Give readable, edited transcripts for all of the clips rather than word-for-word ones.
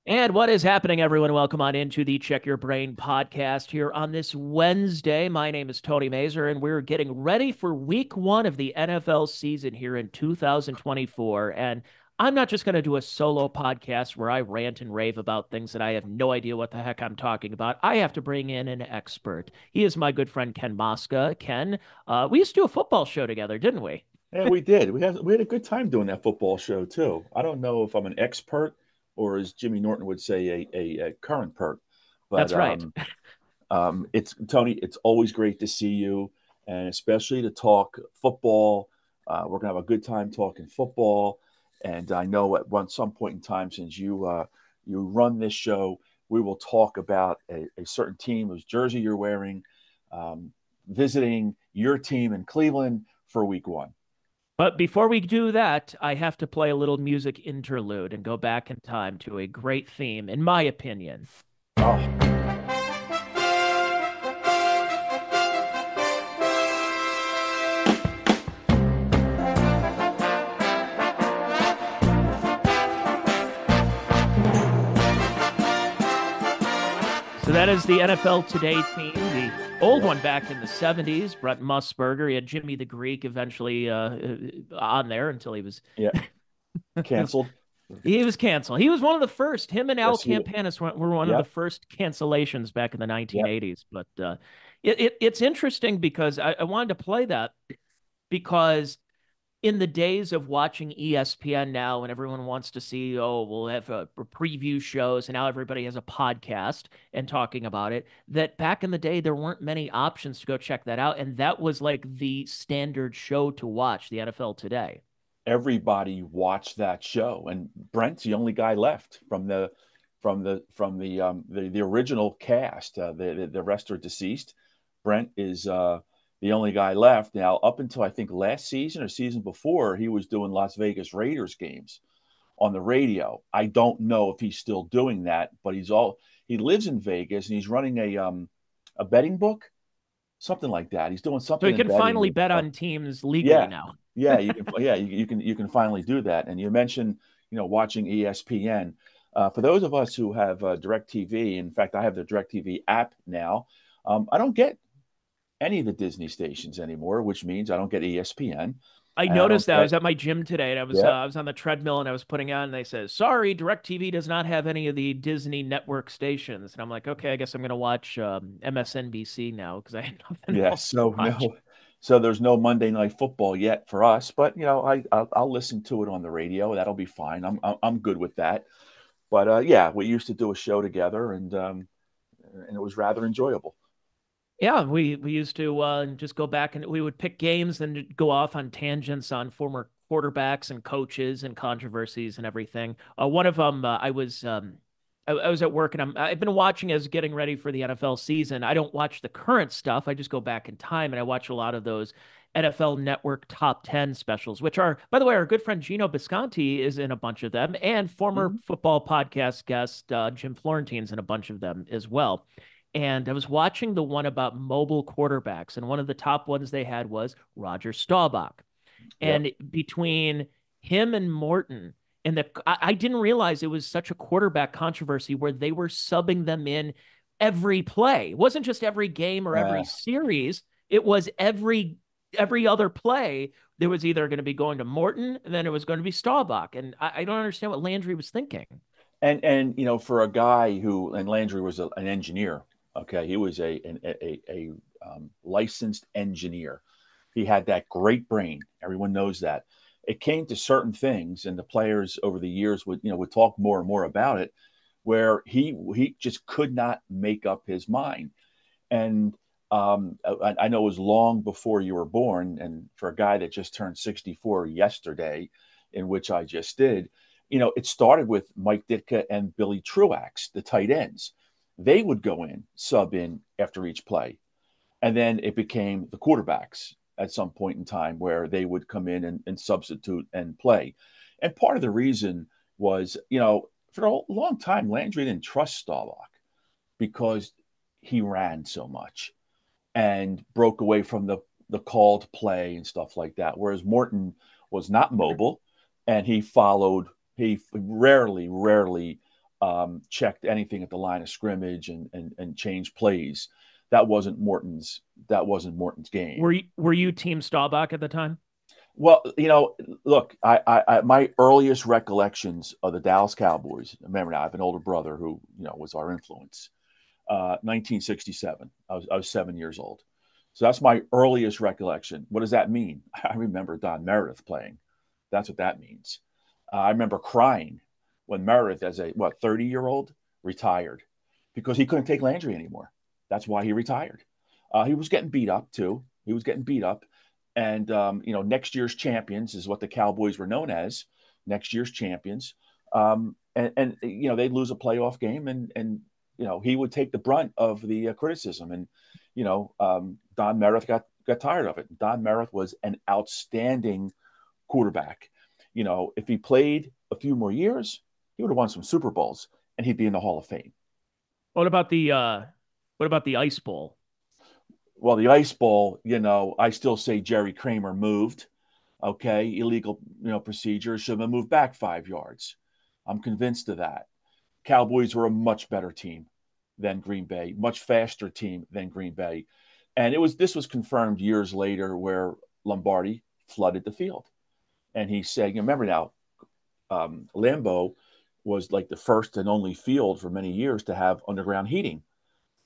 And what is happening, everyone? Welcome on into the Check Your Brain podcast here on this Wednesday. My name is Tony Mazur, and we're getting ready for week one of the NFL season here in 2024. And I'm not just going to do a solo podcast where I rant and rave about things that I have no idea what the heck I'm talking about. I have to bring in an expert. He is my good friend, Ken Mosca. Ken, we used to do a football show together, didn't we? Yeah, we did. We had a good time doing that football show too. I don't know if I'm an expert or, as Jimmy Norton would say, a current pert. But That's right. it's Tony. It's always great to see you, and especially to talk football. We're gonna have a good time talking football. And I know at some point in time, since you run this show, we will talk about a certain team whose jersey you're wearing, visiting your team in Cleveland for week one. But before we do that, I have to play a little music interlude and go back in time to a great theme, in my opinion. Oh, So that is the NFL Today theme, the old yep, one back in the 70s. Brett Musburger, he had Jimmy the Greek eventually on there until he was yeah, canceled. he was canceled. He was one of the first. Him and Al Yes, he. Campanis were one of the Yep, first cancellations back in the yep. 1980s. But it's interesting because I wanted to play that because in the days of watching ESPN now, and everyone wants to see, oh, we'll have preview shows, and now everybody has a podcast and talking about it. That back in the day, there weren't many options to go check that out, and that was like the standard show to watch, the NFL Today. Everybody watched that show, and Brent's the only guy left from the original cast. The rest are deceased. Brent is the only guy left now. Up until I think last season or season before, he was doing Las Vegas Raiders games on the radio. I don't know if he's still doing that, but he lives in Vegas and he's running a betting book, something like that. He's doing So something you in can betting finally with bet on teams legally yeah, now. yeah, you can, yeah, you can finally do that. And you mentioned, watching ESPN. For those of us who have DirecTV, in fact, I have the DirecTV app now. I don't get any of the Disney stations anymore, which means I don't get ESPN, I and I noticed don't that I get. was at my gym today and Yeah, I was on the treadmill and I was putting on and they said, "Sorry, DirecTV does not have any of the Disney network stations." And I'm like, "Okay, I guess I'm going to watch MSNBC now because I had nothing yeah. else to So watch." no, so there's no Monday Night Football yet for us, but I'll listen to it on the radio. That'll be fine. I'm good with that. But yeah, we used to do a show together, and it was rather enjoyable. Yeah, we used to just go back and we would pick games and go off on tangents on former quarterbacks and coaches and controversies and everything. One of them, I was at work and I've been watching as getting ready for the NFL season. I don't watch the current stuff. I just go back in time and I watch a lot of those NFL Network top 10 specials, which are, by the way, our good friend Gino Bisconti is in a bunch of them, and former Mhm. football podcast guest Jim Florentine's in a bunch of them as well. And I was watching the one about mobile quarterbacks, and one of the top ones they had was Roger Staubach. Yep. And between him and Morton, I didn't realize it was such a quarterback controversy where they were subbing them in every play. It wasn't just every game or every Uh, series. It was every other play. There was either going to be going to Morton, and then it was going to be Staubach. And I don't understand what Landry was thinking. and for a guy who and Landry was an engineer. Okay, he was a licensed engineer. He had that great brain. Everyone knows that. It came to certain things, and the players over the years would talk more and more about it, where he just could not make up his mind. And I know it was long before you were born, and for a guy that just turned 64 yesterday, in which I just did, it started with Mike Ditka and Billy Truax, the tight ends. They would go in, sub in after each play. And then it became the quarterbacks at some point in time where they would come in and substitute and play. And part of the reason was, for a long time, Landry didn't trust Staubach because he ran so much and broke away from the called play and stuff like that. Whereas Morton was not mobile, and he rarely checked anything at the line of scrimmage and changed plays. That wasn't Morton's. That wasn't Morton's game. Were you Team Staubach at the time? Well, look, my earliest recollections of the Dallas Cowboys. Remember now, I have an older brother who was our influence. 1967. I was 7 years old, so that's my earliest recollection. What does that mean? I remember Don Meredith playing. That's what that means. I remember crying when Meredith, as a 30-year-old, retired because he couldn't take Landry anymore. That's why he retired. He was getting beat up too. He was getting beat up, and next year's champions is what the Cowboys were known as. Next year's champions, and they'd lose a playoff game, and he would take the brunt of the criticism, and Don Meredith got tired of it. Don Meredith was an outstanding quarterback. If he played a few more years, he would have won some Super Bowls, and he'd be in the Hall of Fame. What about the Ice Bowl? Well, the Ice Bowl, I still say Jerry Kramer moved. Okay, illegal, procedure, should have moved back 5 yards. I'm convinced of that. Cowboys were a much better team than Green Bay, much faster team than Green Bay, and this was confirmed years later where Lombardi flooded the field, and he said, remember now, Lambeau was like the first and only field for many years to have underground heating.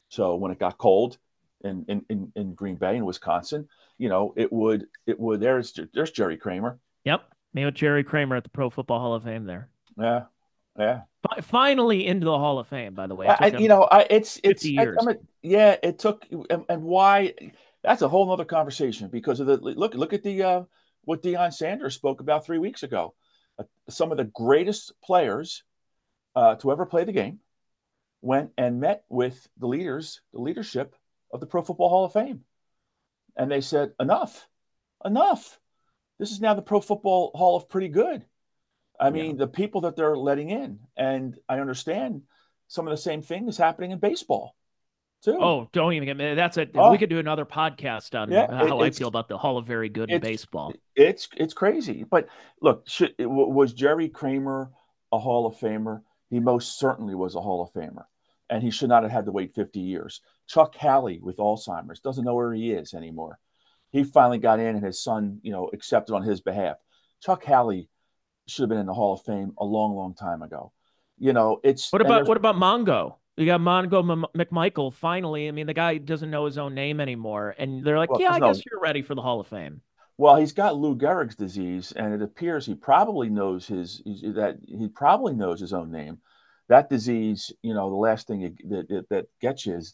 So when it got cold in Green Bay and Wisconsin, it would there's Jerry Kramer. Yep, me with Jerry Kramer at the Pro Football Hall of Fame there. Yeah, yeah. Finally into the Hall of Fame, by the way. It took him It's 50 years. yeah, it took, and why? That's a whole nother conversation because of the look at the what Deion Sanders spoke about 3 weeks ago. Some of the greatest players to ever play the game went and met with the leadership of the Pro Football Hall of Fame, and they said, enough. This is now the Pro Football Hall of Pretty Good. I Yeah. mean, the people that they're letting in, and I understand some of the same thing is happening in baseball too. Oh, don't even get me. We Oh, could do another podcast on yeah, how I feel about the Hall of Very Good in it's baseball. it's crazy. But look, was Jerry Kramer a Hall of Famer? He most certainly was a Hall of Famer, and he should not have had to wait 50 years. Chuck Halley with Alzheimer's doesn't know where he is anymore. He finally got in, and his son, accepted on his behalf. Chuck Halley should have been in the Hall of Fame a long, long time ago. It's What and about there's what about Mongo? You got McMichael finally. I mean, the guy doesn't know his own name anymore, and they're like, well, "Yeah, I doesn't know. guess you're ready for the Hall of Fame." Well, he's got Lou Gehrig's disease, and it appears he probably knows his own name. That disease, the last thing that gets you is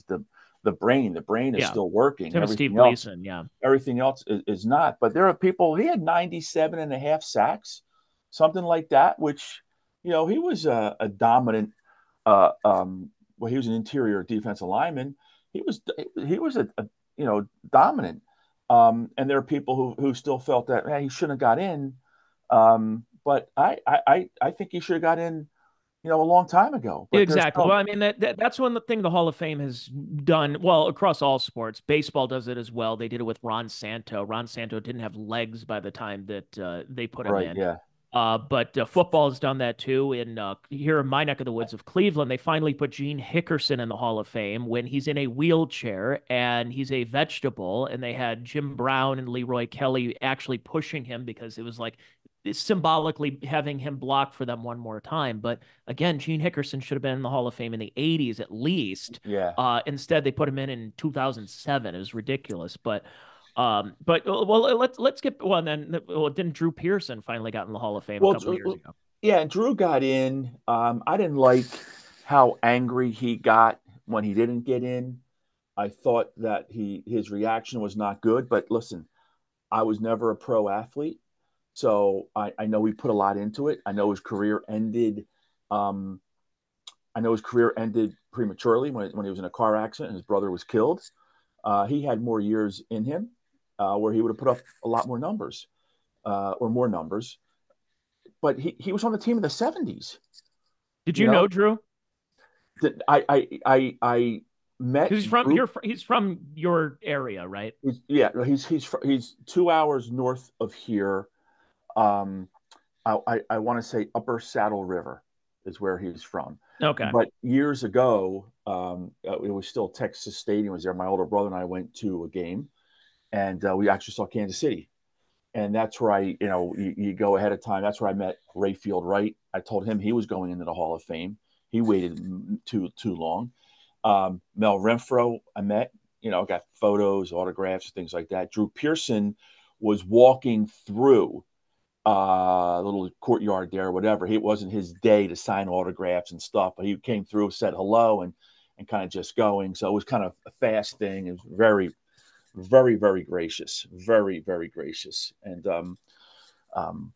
the brain. The brain is Yeah, still working. Tim Steve Gleason. Yeah, Everything else is not. But there are people. He had 97 and a half sacks, something like that. Which, he was a dominant. He was an interior defensive lineman. He was a dominant. And there are people who still felt that he shouldn't have got in. But I think he should have got in, a long time ago. But there's exactly. Well, no I mean that's one thing the Hall of Fame has done well across all sports. Baseball does it as well. They did it with Ron Santo. Ron Santo didn't have legs by the time that they put him right, in. yeah, But football has done that too. In here in my neck of the woods of Cleveland, they finally put Gene Hickerson in the Hall of Fame when he's in a wheelchair and he's a vegetable. And they had Jim Brown and Leroy Kelly actually pushing him because it was like symbolically having him block for them one more time. But again, Gene Hickerson should have been in the Hall of Fame in the 80s at least. yeah. Instead, they put him in 2007. It was ridiculous. But well, let's get well. Then well, didn't Drew Pearson finally got in the Hall of Fame a Well, couple of years ago? yeah, Drew got in. I didn't like how angry he got when he didn't get in. I thought that his reaction was not good. But listen, I was never a pro athlete, so I know he put a lot into it. I know his career ended. Um, I know his career ended prematurely when he was in a car accident and his brother was killed. He had more years in him where he would have put up a lot more numbers or more numbers. But he was on the team in the 70s. Did You you know know, Drew? I met Because Drew. he's from your area, right? Yeah, he's 2 hours north of here. Um, I want to say Upper Saddle River is where he's from. Okay. But years ago, it was still Texas Stadium was there. My older brother and I went to a game, and we actually saw Kansas City. And that's where you go ahead of time. That's where I met Rayfield Wright. I told him he was going into the Hall of Fame. He waited too long. Mel Renfro, I met, got photos, autographs, things like that. Drew Pearson was walking through a little courtyard there, or whatever. It wasn't his day to sign autographs and stuff, but he came through, said hello, and kind of just going. So it was kind of a fast thing. It was very, very, very gracious, very, very gracious. And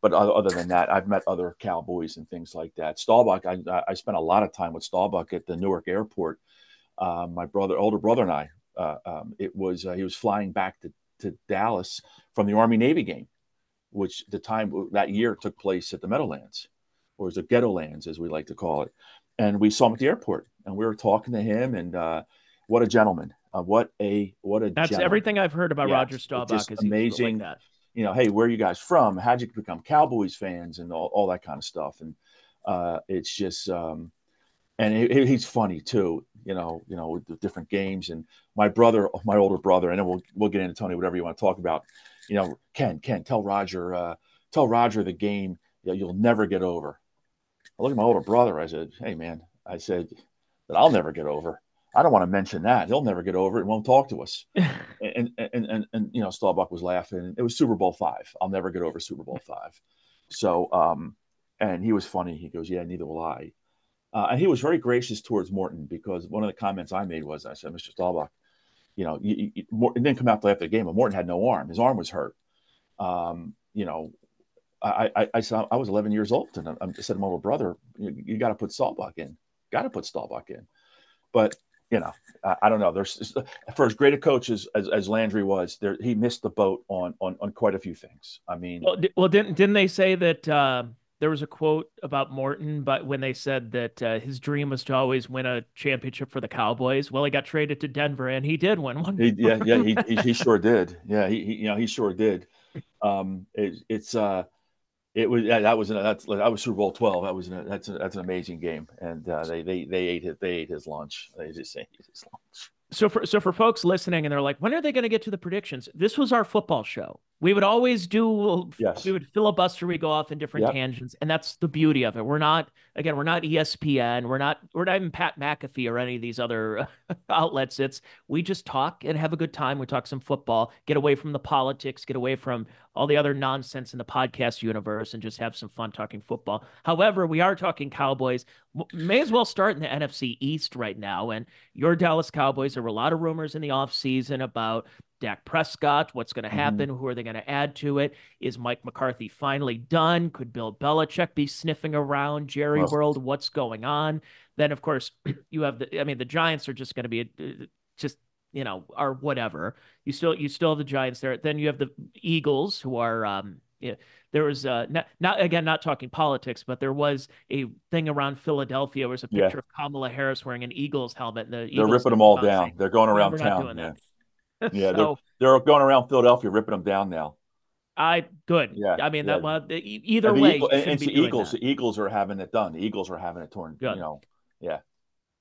but other than that, I've met other cowboys and things like that. Staubach, I spent a lot of time with Staubach at the Newark airport. My older brother, and I. It was he was flying back to Dallas from the Army Navy game, which the time that year took place at the Meadowlands, or the Ghettolands, as we like to call it. And we saw him at the airport, and we were talking to him. And what a gentleman! What a That's gentleman! everything I've heard about Roger Yes, it's Staubach just is he's like amazing. that. Hey, where are you guys from? How'd you become Cowboys fans and all that kind of stuff? And it's just and he's funny too. With the different games. And my older brother, and then we'll get into Tony, whatever you want to talk about. Ken, tell Roger the game that you'll never get over. I looked at my older brother. I said, "Hey, man," I said that I'll never get over. I don't want to mention that. He'll never get over it and won't talk to us. And Staubach was laughing. It was Super Bowl V. I'll never get over Super Bowl V. So, and he was funny. He goes, "Yeah, neither will I." And he was very gracious towards Morton, because one of the comments I made was, I said, "Mr. Staubach, Morton didn't come out after the game, but Morton had no arm. His arm was hurt." Um, you know, I said I was 11 years old, and I said to my little brother, "You got to put Staubach in. Got to put Staubach in." But I don't know. There's for as great a coach as Landry was, he missed the boat on quite a few things. I mean, Well, didn't they say that there was a quote about Morton, but when they said that his dream was to always win a championship for the Cowboys? Well, he got traded to Denver, and he did win one. he sure did. Yeah, he sure did. It was that was Super Bowl 12. That's an amazing game, and they ate his lunch. They just ate his lunch. So for folks listening, and they're like, when are they going to get to the predictions? This was our football show. We would always do, we Yes. would filibuster, we go off in different Yep. tangents, and that's the beauty of it. We're not ESPN, we're not even Pat McAfee or any of these other outlets. We just talk and have a good time. We talk some football, get away from the politics, get away from all the other nonsense in the podcast universe, and just have some fun talking football. However, we are talking Cowboys. May as well start in the NFC East right now. And your Dallas Cowboys, there were a lot of rumors in the offseason about Dak Prescott, what's going to Mm-hmm. happen, who are they going to add to it? Is Mike McCarthy finally done? Could Bill Belichick be sniffing around Jerry Well, World? What's going on? Then, of course, you have the Giants are just going to be just are whatever. You still have the Giants there. Then you have the Eagles, who are yeah, there was not talking politics, but there was a thing around Philadelphia. There was a yeah, picture of Kamala Harris wearing an Eagles helmet, and the they're Eagles ripping have them come all out and saying, down. They're going "Yeah, around we're not town. doing Yeah, that." yeah, So they're going around Philadelphia, ripping them down now. I good. Yeah, I mean yeah. that either And the way, Eagle you and shouldn't it's be the doing Eagles. that. The Eagles are having it done. The Eagles are having it torn. Good. Yeah,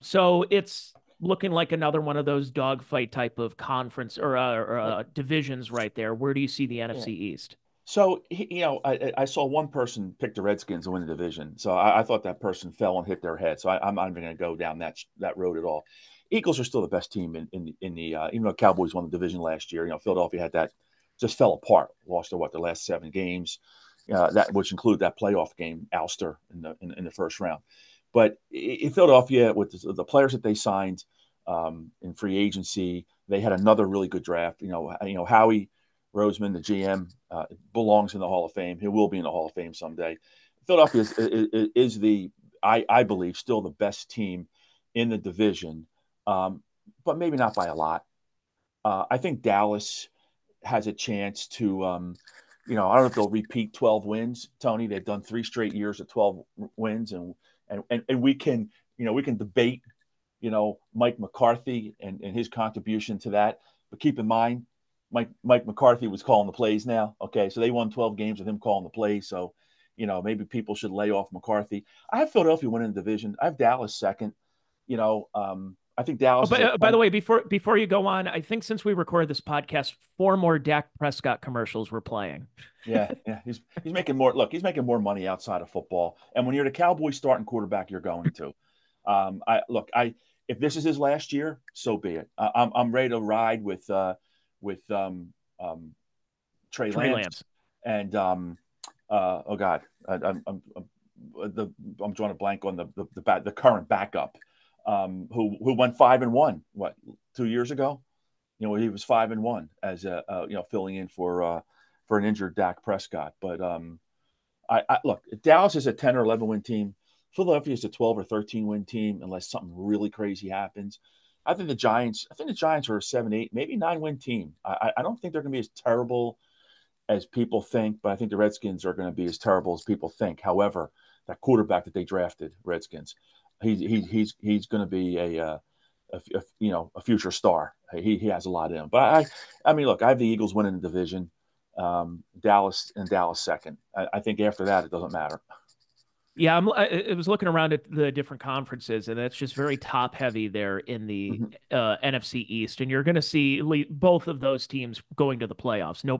So it's looking like another one of those dogfight type of conference or divisions right there. Where do you see the yeah. NFC East? So I saw one person pick the Redskins to win the division. So I thought that person fell and hit their head. So I'm not even going to go down that road at all. Eagles are still the best team in the even though Cowboys won the division last year. Philadelphia had that just fell apart. Lost their last 7 games, that which include that playoff game, Ulster in the first round. But in Philadelphia, with the players that they signed in free agency, they had another really good draft. Howie Roseman, the GM, belongs in the Hall of Fame. He will be in the Hall of Fame someday. Philadelphia is I believe, still the best team in the division, but maybe not by a lot. I think Dallas has a chance to, I don't know if they'll repeat 12 wins, Tony. They've done 3 straight years of 12 wins, and we can debate, Mike McCarthy and his contribution to that. But keep in mind, Mike McCarthy was calling the plays now. Okay, so they won 12 games with him calling the plays. So maybe people should lay off McCarthy. I have Philadelphia winning the division. I have Dallas second. I think Oh, Dallas is a by 10. the way, before you go on, I think since we recorded this podcast, four more Dak Prescott commercials were playing. Yeah, yeah. He's making more. Look, he's making more money outside of football. And when you're the Cowboys starting quarterback, you're going to. I if this is his last year, so be it. I'm ready to ride with Trey Trey Lance Lance. and oh God, the I'm drawing a blank on the current backup, who went 5-1 what 2 years ago. He was 5-1 as filling in for an injured Dak Prescott. But I look, Dallas is a 10 or 11 win team. Philadelphia is a 12 or 13 win team unless something really crazy happens. I think the Giants are a 7-8, maybe 9 win team. I don't think they're going to be as terrible as people think, but I think the Redskins are going to be as terrible as people think. However, that quarterback that they drafted, Redskins, he's going to be a future star. He has a lot in him. But I mean, look, I have the Eagles winning the division, Dallas second. I think after that it doesn't matter. Yeah, I was looking around at the different conferences, and it's just very top heavy there in the Mm-hmm. NFC East, and you're going to see both of those teams going to the playoffs. No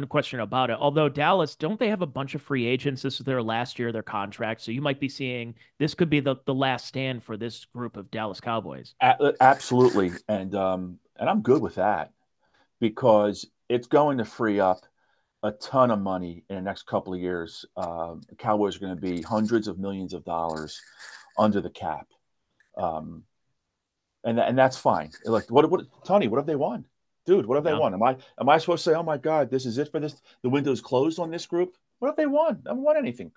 question about it. Although Dallas, don't they have a bunch of free agents? This is their last year of their contract, so you might be seeing this could be the last stand for this group of Dallas Cowboys. Absolutely, and I'm good with that because it's going to free up a ton of money in the next couple of years. The Cowboys are going to be hundreds of millions of dollars under the cap, um, and that's fine. Like what Tony? What have they won, dude? What have they Yeah. won? Am I supposed to say, oh my God, this is it for this? The window's closed on this group. What have they won? I haven't won anything.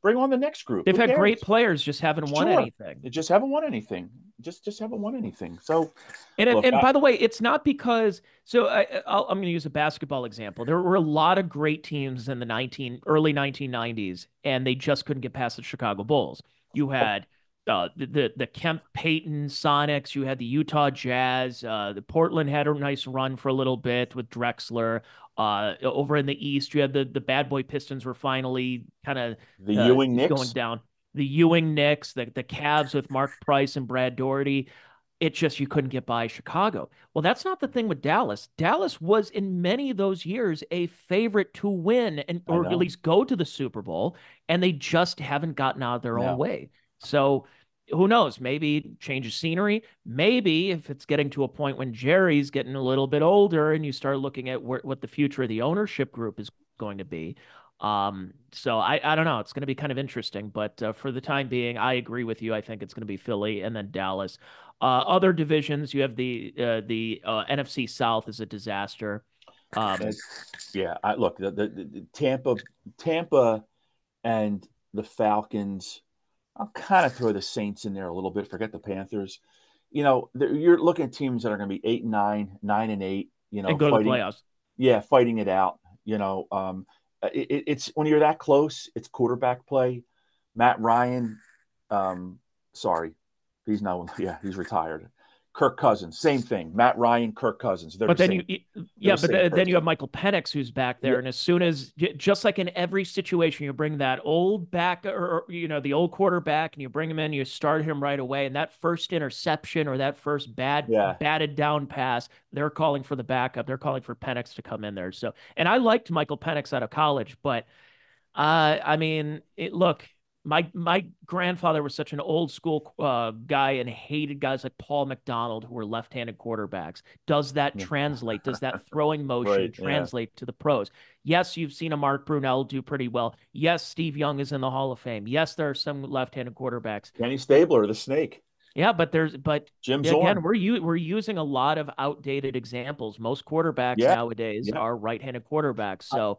Bring on the next group. They've Who had great cares? players, just haven't won Sure, anything. they just haven't won anything. Just haven't won anything. So look, And by the way, it's not because I'm going to use a basketball example. There were a lot of great teams in the early 1990s, and they just couldn't get past the Chicago Bulls. You had the Kemp Payton Sonics. You had the Utah Jazz. The Portland had a nice run for a little bit with Drexler. Over in the East, you had the Bad Boy Pistons were finally kind of the Ewing going Knicks. down. The Ewing Knicks, the Cavs with Mark Price and Brad Daugherty. It's just you couldn't get by Chicago. Well, that's not the thing with Dallas. Dallas was in many of those years a favorite to win and I or at know. least go to the Super Bowl, and they just haven't gotten out of their own No. way. So who knows? Maybe change of scenery. Maybe if it's getting to a point when Jerry's getting a little bit older and you start looking at what the future of the ownership group is going to be. So I don't know. It's going to be kind of interesting, but for the time being, I agree with you. I think it's going to be Philly and then Dallas. Other divisions, you have the NFC South is a disaster. Um, Yeah, I look the Tampa and the Falcons. I'll kind of throw the Saints in there a little bit. Forget the Panthers. You're looking at teams that are going to be 8-9, 9-8. and go to the Fighting, playoffs. yeah, fighting it out. It's when you're that close. It's quarterback play. Matt Ryan, sorry, he's not. Yeah, he's retired. Kirk Cousins, same thing. Matt Ryan, Kirk Cousins. They're the But then same. They're yeah, the but same then you have person. Michael Penix who's back Yeah, there, and as soon as just like in every situation, you bring that old back or the old quarterback, and you bring him in, you start him right away, and that first interception or that first yeah. batted down pass, they're calling for the backup, they're calling for Penix to come in there. So, and I liked Michael Penix out of college, but I mean, look, my grandfather was such an old school guy and hated guys like Paul McDonald who were left-handed quarterbacks. Does that Yeah. translate? Does that throwing motion Right. Yeah. translate to the pros? Yes, you've seen a Mark Brunell do pretty well. Yes, Steve Young is in the Hall of Fame. Yes, there are some left-handed quarterbacks. Kenny Stabler, the snake. Yeah, but Jim again, Zorn. we're using a lot of outdated examples. Most quarterbacks Yeah. nowadays Yeah. are right-handed quarterbacks. I, So,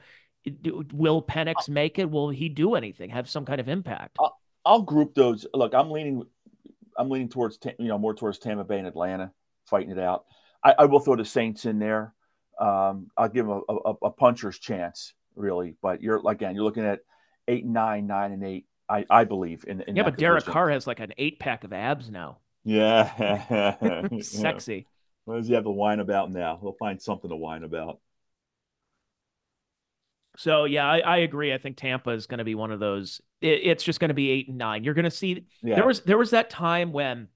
will Penix make it? Will he do anything? Have some kind of impact? I'll group those. Look, I'm leaning towards more towards Tampa Bay and Atlanta fighting it out. I will throw the Saints in there. I'll give them a puncher's chance, really. But you're looking at 8-9, 9-8. I believe in Yeah, that but Derek division. Carr has like an 8 pack of abs now. Yeah. Yeah. Sexy. What does he have to whine about now? He'll find something to whine about. So yeah, I agree. I think Tampa is going to be one of those. It's just going to be 8 and 9. You're going to see Yeah, there was that time when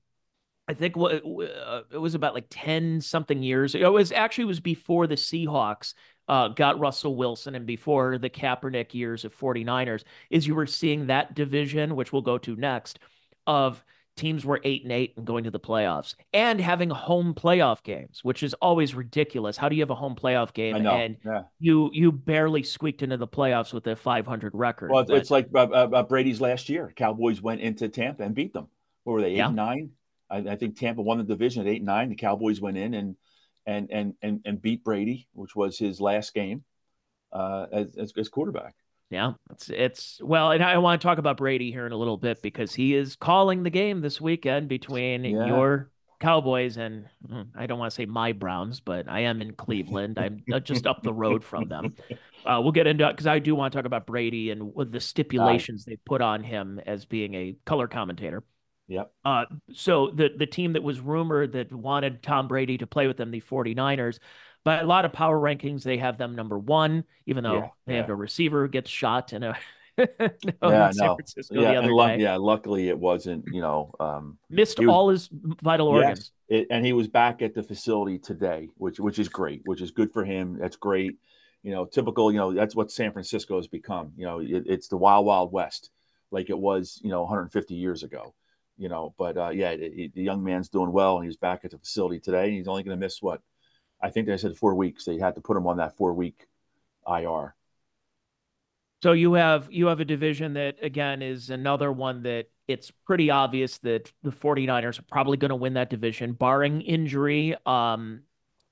I think it was about like 10 something years. It was before the Seahawks got Russell Wilson and before the Kaepernick years of 49ers is you were seeing that division, which we'll go to next, of teams were 8 and 8 and going to the playoffs and having home playoff games, which is always ridiculous. How do you have a home playoff I game know. and Yeah. you barely squeaked into the playoffs with a 500 Well, record? But it's like Brady's last year. Cowboys went into Tampa and beat them. What were they, eight yeah, and nine? I think Tampa won the division at 8-9. The Cowboys went in and beat Brady, which was his last game as quarterback. yeah, it's well, and I want to talk about Brady here in a little bit because he is calling the game this weekend between Yeah. your Cowboys and I don't want to say my Browns, but I am in Cleveland. I'm just up the road from them. We'll get into it because I do want to talk about Brady and what the Aye. stipulations they put on him as being a color commentator. Yep. So the team that was rumored that wanted Tom Brady to play with them, the 49ers, but a lot of power rankings, they have them number one, even Yeah. though they have Yeah. a receiver who gets shot in a Yeah. in San No. Francisco Yeah. the And other day. luckily it wasn't, Missed he was, all his vital yes. organs. And he was back at the facility today, which is great, which is good for him. That's great. Typical, that's what San Francisco has become. It's the wild, wild west, like it was, 150 years ago. But yeah, the young man's doing well, and he's back at the facility today. And he's only going to miss what I think they said 4 weeks. They had to put him on that 4 week IR. So you have a division that again is another one that it's pretty obvious that the 49ers are probably going to win that division barring injury.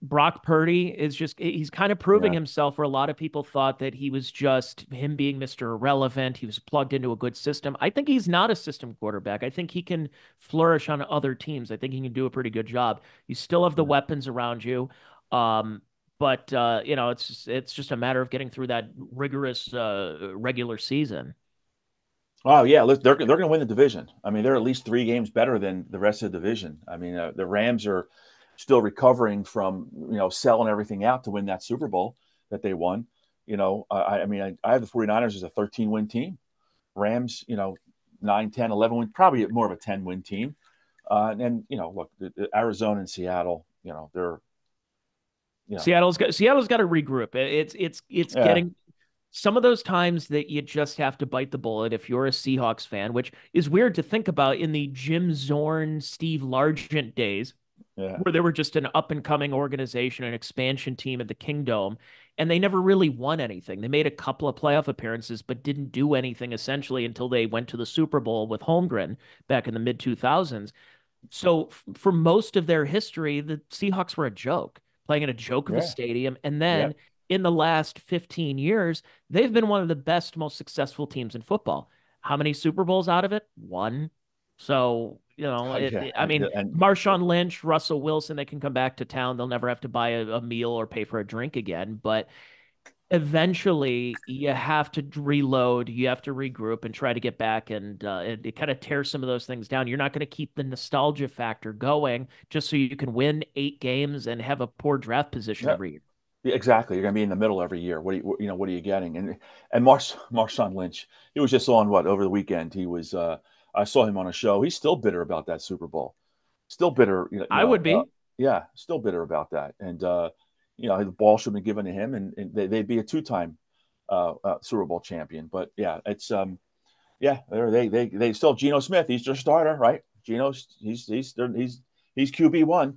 Brock Purdy is just he's kind of proving Yeah, himself where a lot of people thought that he was just him being Mr. Irrelevant. He was plugged into a good system. I think he's not a system quarterback. I think he can flourish on other teams. I think he can do a pretty good job. You still have the yeah. weapons around you. Um, but it's just a matter of getting through that rigorous regular season. Oh yeah, they're going to win the division. I mean, they're at least 3 games better than the rest of the division. I mean, the Rams are still recovering from selling everything out to win that Super Bowl that they won. I mean, I have the 49ers as a 13-win team. Rams, 9, 10, 11 win, probably more of a 10-win team. And look, the Arizona and Seattle, they're you know, Seattle's got to regroup. It's yeah, getting some of those times that you just have to bite the bullet if you're a Seahawks fan, which is weird to think about in the Jim Zorn, Steve Largent days, yeah, where they were just an up and coming organization, an expansion team at the Kingdome, and they never really won anything. They made a couple of playoff appearances, but didn't do anything essentially until they went to the Super Bowl with Holmgren back in the mid 2000s. So for most of their history, the Seahawks were a joke, playing in a joke of a yeah, stadium. And yeah, then in the last 15 years, they've been one of the best, most successful teams in football. How many Super Bowls out of it? One. So, yeah, I mean, and Marshawn Lynch, Russell Wilson, they can come back to town. They'll never have to buy a meal or pay for a drink again. But eventually you have to reload, you have to regroup and try to get back and it kind of tears some of those things down. You're not going to keep the nostalgia factor going just so you can win 8 games and have a poor draft position yeah, every year. yeah, exactly. You're going to be in the middle every year. What are you getting? And Marshawn Lynch, he was just on what over the weekend. He was. I saw him on a show. He's still bitter about that Super Bowl. Still bitter. I would be. Yeah, still bitter about that. And the ball should have been given to him, and they'd be a two-time Super Bowl champion. But yeah, it's yeah, they still have Geno Smith. He's their starter, right? Geno's he's QB1.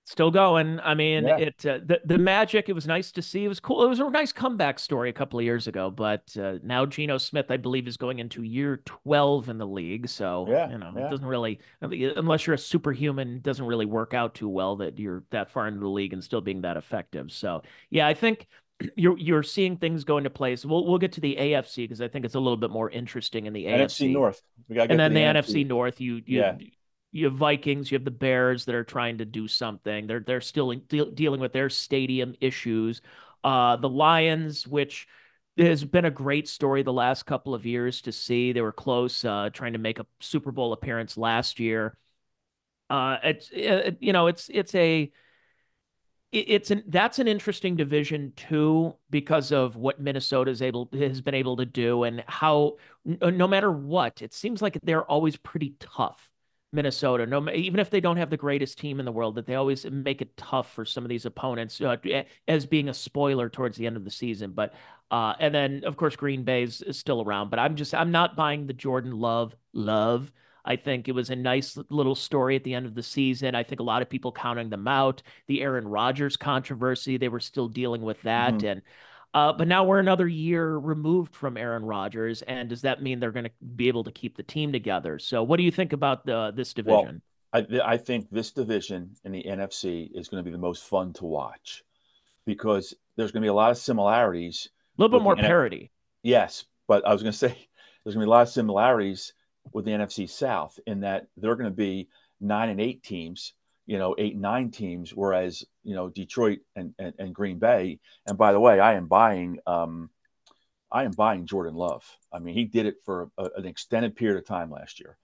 Still going. I mean, Yeah, the magic. It was nice to see. It was cool. It was a nice comeback story a couple of years ago. But now Geno Smith, I believe, is going into year 12 in the league. So yeah, it yeah. doesn't really, unless you're a superhuman, it doesn't really work out too well that you're that far into the league and still being that effective. So yeah, I think you're seeing things go into place. We'll get to the AFC because I think it's a little bit more interesting in the NFC AFC. North. We gotta And get to then the the NFC. NFC North, Yeah, you have Vikings, you have the Bears that are trying to do something. They're still dealing with their stadium issues. The Lions, which has been a great story the last couple of years to see. They were close, trying to make a Super Bowl appearance last year. It's it's a that's an interesting division too because of what Minnesota has been able to do and how no matter what, it seems like they're always pretty tough. Minnesota, no, even if they don't have the greatest team in the world, that they always make it tough for some of these opponents as being a spoiler towards the end of the season. But and then of course Green Bay's still around, but I'm not buying the Jordan Love. I think it was a nice little story at the end of the season. I think a lot of people counting them out. The Aaron Rodgers controversy, they were still dealing with that. Mm-hmm. And but now we're another year removed from Aaron Rodgers, and does that mean they're going to be able to keep the team together? So, what do you think about this Well, division? I think this division in the NFC is going to be the most fun to watch because there's going to be a lot of similarities A little bit with the more parity. Yes, but I was going to say there's going to be a lot of similarities with the NFC South in that they're going to be 9 and 8 teams, 8 and 9 teams, whereas Detroit and Green Bay. And by the way, I am buying Jordan Love. I mean, he did it for an extended period of time last year.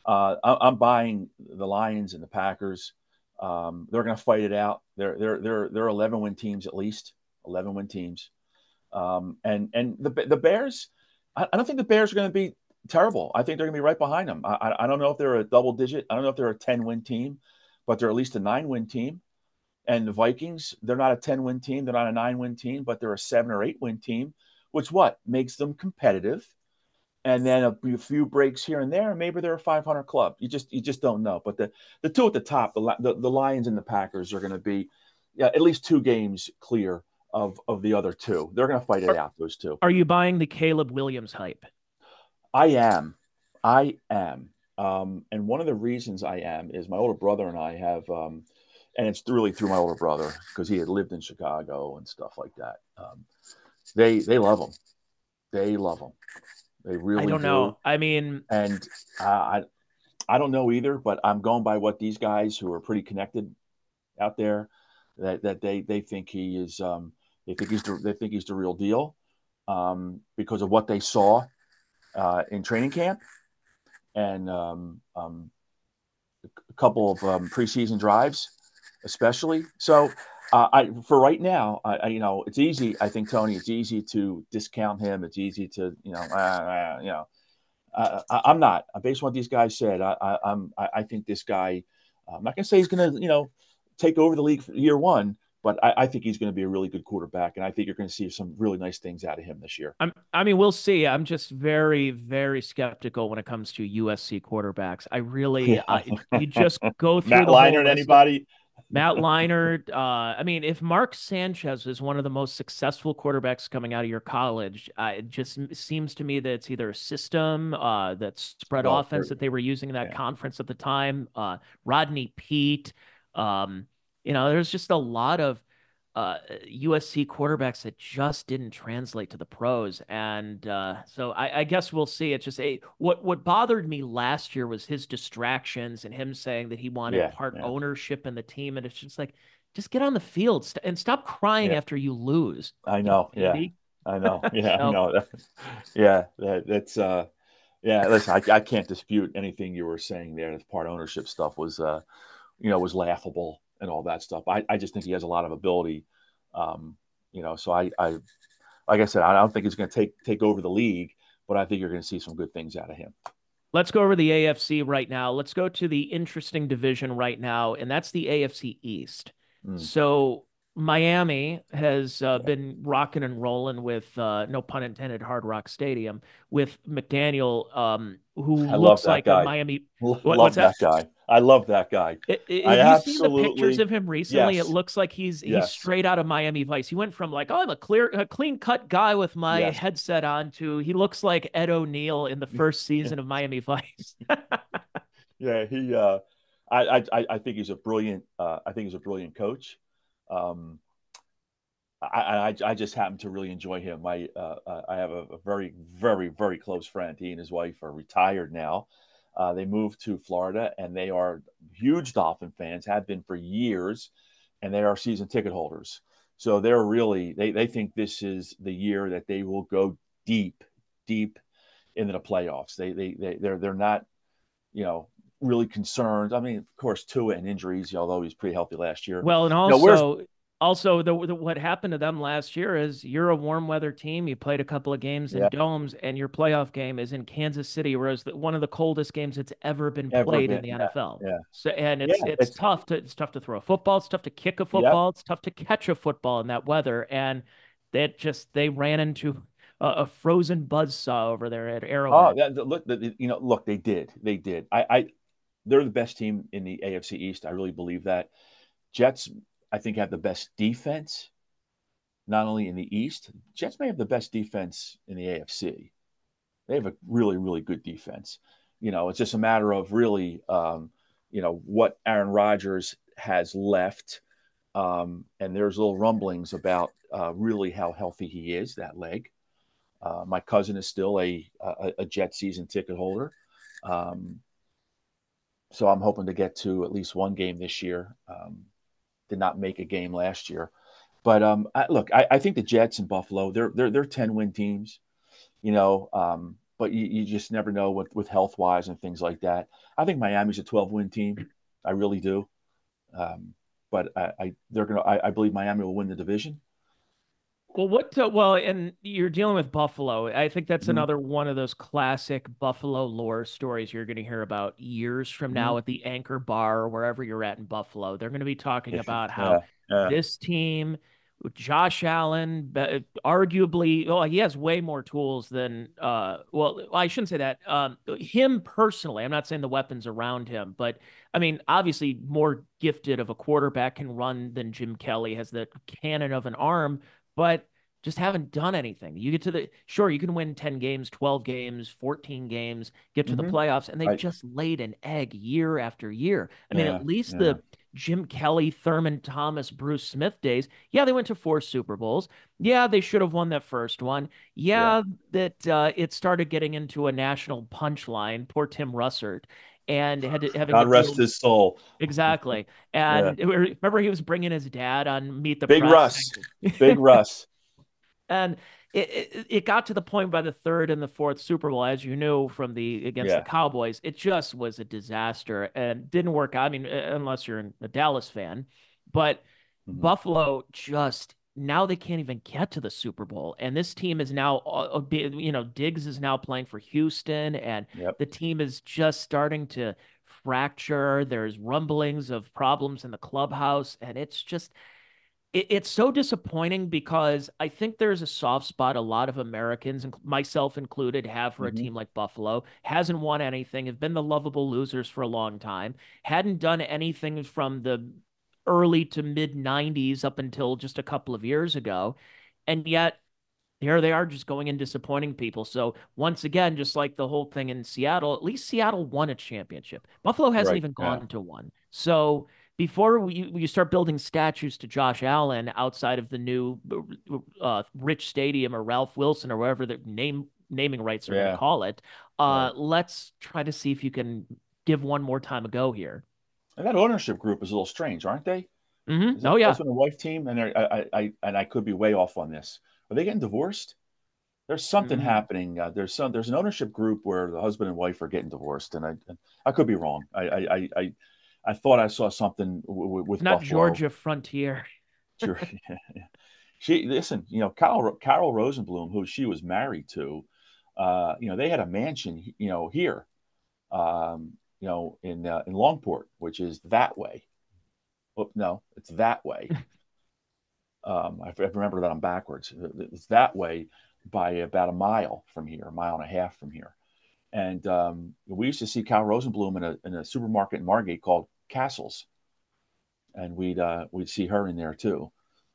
I'm buying the Lions and the Packers. They're going to fight it out. They're 11-win teams at least, 11-win teams. And the Bears, I don't think the Bears are going to be terrible. I think they're going to be right behind them. I don't know if they're a double digit. I don't know if they're a 10-win team, but they're at least a 9-win team. And the Vikings, they're not a 10-win team. They're not a 9-win team, but they're a 7 or 8-win team, which what makes them competitive. And then a few breaks here and there, maybe they're a 500 club. You just don't know. But the two at the top, the Lions and the Packers, are going to be at least 2 games clear of the other two. They're going to fight it Are, out. Those two. are you buying the Caleb Williams hype? I am. I am. And one of the reasons I am is my older brother and I have, and it's really through my older brother because he had lived in Chicago and stuff like that. They love him. They love him. They I really don't do. know. I mean, And I don't know either, but I'm going by what these guys who are pretty connected out there that they think he is. They think he's the real deal because of what they saw in training camp and a couple of preseason drives, especially. So, for right now, it's easy. I think Tony, it's easy to discount him. It's easy to I'm not. Based on what these guys said, I think this guy. I'm not going to say he's going to take over the league for year one, but I think he's going to be a really good quarterback, and I think you're going to see some really nice things out of him this year. I mean, we'll see. I'm just very, very skeptical when it comes to USC quarterbacks. Yeah, You just go through Matt the whole Leinart, list of anybody? Matt Leinart. I mean, if Mark Sanchez is one of the most successful quarterbacks coming out of your college, it just seems to me that it's either a system, that spread Well, offense that they were using in that yeah, conference at the time, Rodney Pete. Um, there's just a lot of USC quarterbacks that just didn't translate to the pros, and so I guess we'll see. It's just what bothered me last year was his distractions and him saying that he wanted yeah, part yeah, ownership in the team, and it's just like, just get on the field and stop crying yeah. after you lose, I know. Yeah, baby. I know. Yeah, I So know. Yeah, that's yeah. Listen, I can't dispute anything you were saying there. The part ownership stuff was laughable and all that stuff. I just think he has a lot of ability. So I like I said, I don't think he's going to take over the league, but I think you're going to see some good things out of him. let's go over the AFC right now. Let's go to the interesting division right now, and that's the AFC East. Mm, So Miami has yeah, been rocking and rolling with, no pun intended, Hard Rock Stadium with McDaniel, who I love looks that like a guy. Miami. What's Love that? that guy. I love that guy. I Have you seen the pictures absolutely of him recently? It yes, looks like he's yes, straight out of Miami Vice. He went from like, oh, I'm a clean cut guy with my yes. headset on to he looks like Ed O'Neill in the first season of Miami Vice. Yeah, I think he's a brilliant. I think he's a brilliant coach. Um, I just happen to really enjoy him. I have a very very very close friend. He and his wife are retired now. They moved to Florida, and they are huge Dolphin fans. Have been for years, and they are season ticket holders. So they think this is the year that they will go deep into the playoffs. They're not you know really concerned. I mean, of course, Tua and injuries, although he's pretty healthy last year. Well, and Where's also Also, what happened to them last year is you're a warm weather team. You played a couple of games in Yeah, domes, and your playoff game is in Kansas City, whereas one of the coldest games that's ever been ever played in been. the Yeah, NFL. yeah, So, and yeah. it's tough to throw a football. It's tough to kick a Yep. football. It's tough to catch a football in that weather. And they ran into a frozen buzzsaw over there at Oh, Arrowhead. look, look, they did. They're the best team in the AFC East. I really believe that. Jets, I think, have the best defense, not only in the East. Jets may have the best defense in the AFC. They have a really, really good defense. It's just a matter of really, what Aaron Rodgers has left. And there's little rumblings about really how healthy he is, that leg. My cousin is still a Jet season ticket holder. Um, so I'm hoping to get to at least one game this year. Did not make a game last year, but I think the Jets and Buffalo, they're 10-win teams, but you just never know with health wise and things like that. I think Miami's a 12-win team. I really do. Um, but I believe Miami will win the division. And you're dealing with Buffalo. I think that's Mm-hmm. another one of those classic Buffalo lore stories you're going to hear about years from Mm-hmm. now at the Anchor Bar or wherever you're at in Buffalo. They're going to be talking about how Yeah, yeah. this team, with Josh Allen, arguably, well, he has way more tools than, well, I shouldn't say that. Him personally, I'm not saying the weapons around him, but I mean, obviously more gifted of a quarterback can run than Jim Kelly, has the cannon of an arm, but just haven't done anything. You get to sure, you can win 10 games, 12 games, 14 games, get to the Mm-hmm. playoffs, and they've Right. just laid an egg year after year. I mean, at Yeah, least yeah, the Jim Kelly, Thurman Thomas, Bruce Smith days, yeah, they went to 4 Super Bowls. Yeah, they should have won that first one. yeah. Yeah, that it started getting into a national punchline. Poor Tim Russert, and having to God rest deal his soul. exactly. Yeah. And remember, he was bringing his dad on Meet the Big Press. Russ. Big Russ. And it got to the point by the third and the fourth Super Bowl, as you knew from the against the Yeah. Cowboys, it just was a disaster and didn't work out. I mean, unless you're a Dallas fan, but Mm-hmm. Buffalo just now they can't even get to the Super Bowl, and this team is now, Diggs is now playing for Houston, and Yep. the team is just starting to fracture. There's rumblings of problems in the clubhouse, and it's so disappointing because I think there's a soft spot a lot of Americans, myself included, have for a Mm-hmm. team like Buffalo. Hasn't won anything, have been the lovable losers for a long time, hadn't done anything from the early to mid 90s up until just a couple of years ago. And yet here they are just going and disappointing people. So once again, just like the whole thing in Seattle, at least Seattle won a championship. Buffalo hasn't Right. even Yeah. gone to one. So before you start building statues to Josh Allen outside of the new Rich Stadium or Ralph Wilson or wherever the naming rights are going to Yeah. call it, Right. let's try to see if you can give one more time a go here. And that ownership group is a little strange, aren't they? Is that Oh the yeah. husband and wife team? And I could be way off on this. Are they getting divorced? There's something Mm. happening. There's an ownership group where the husband and wife are getting divorced, and I could be wrong. I thought I saw something with Not Buffalo. Georgia Frontier. Sure. She listen. Carol Rosenblum, who she was married to, they had a mansion, here, in Longport, which is that way. Oh, no, it's that way. I remember that I'm backwards. It's that way by about a mile from here, a mile and a half from here. And we used to see Cal Rosenblum in a supermarket in Margate called Castles, and we'd see her in there too.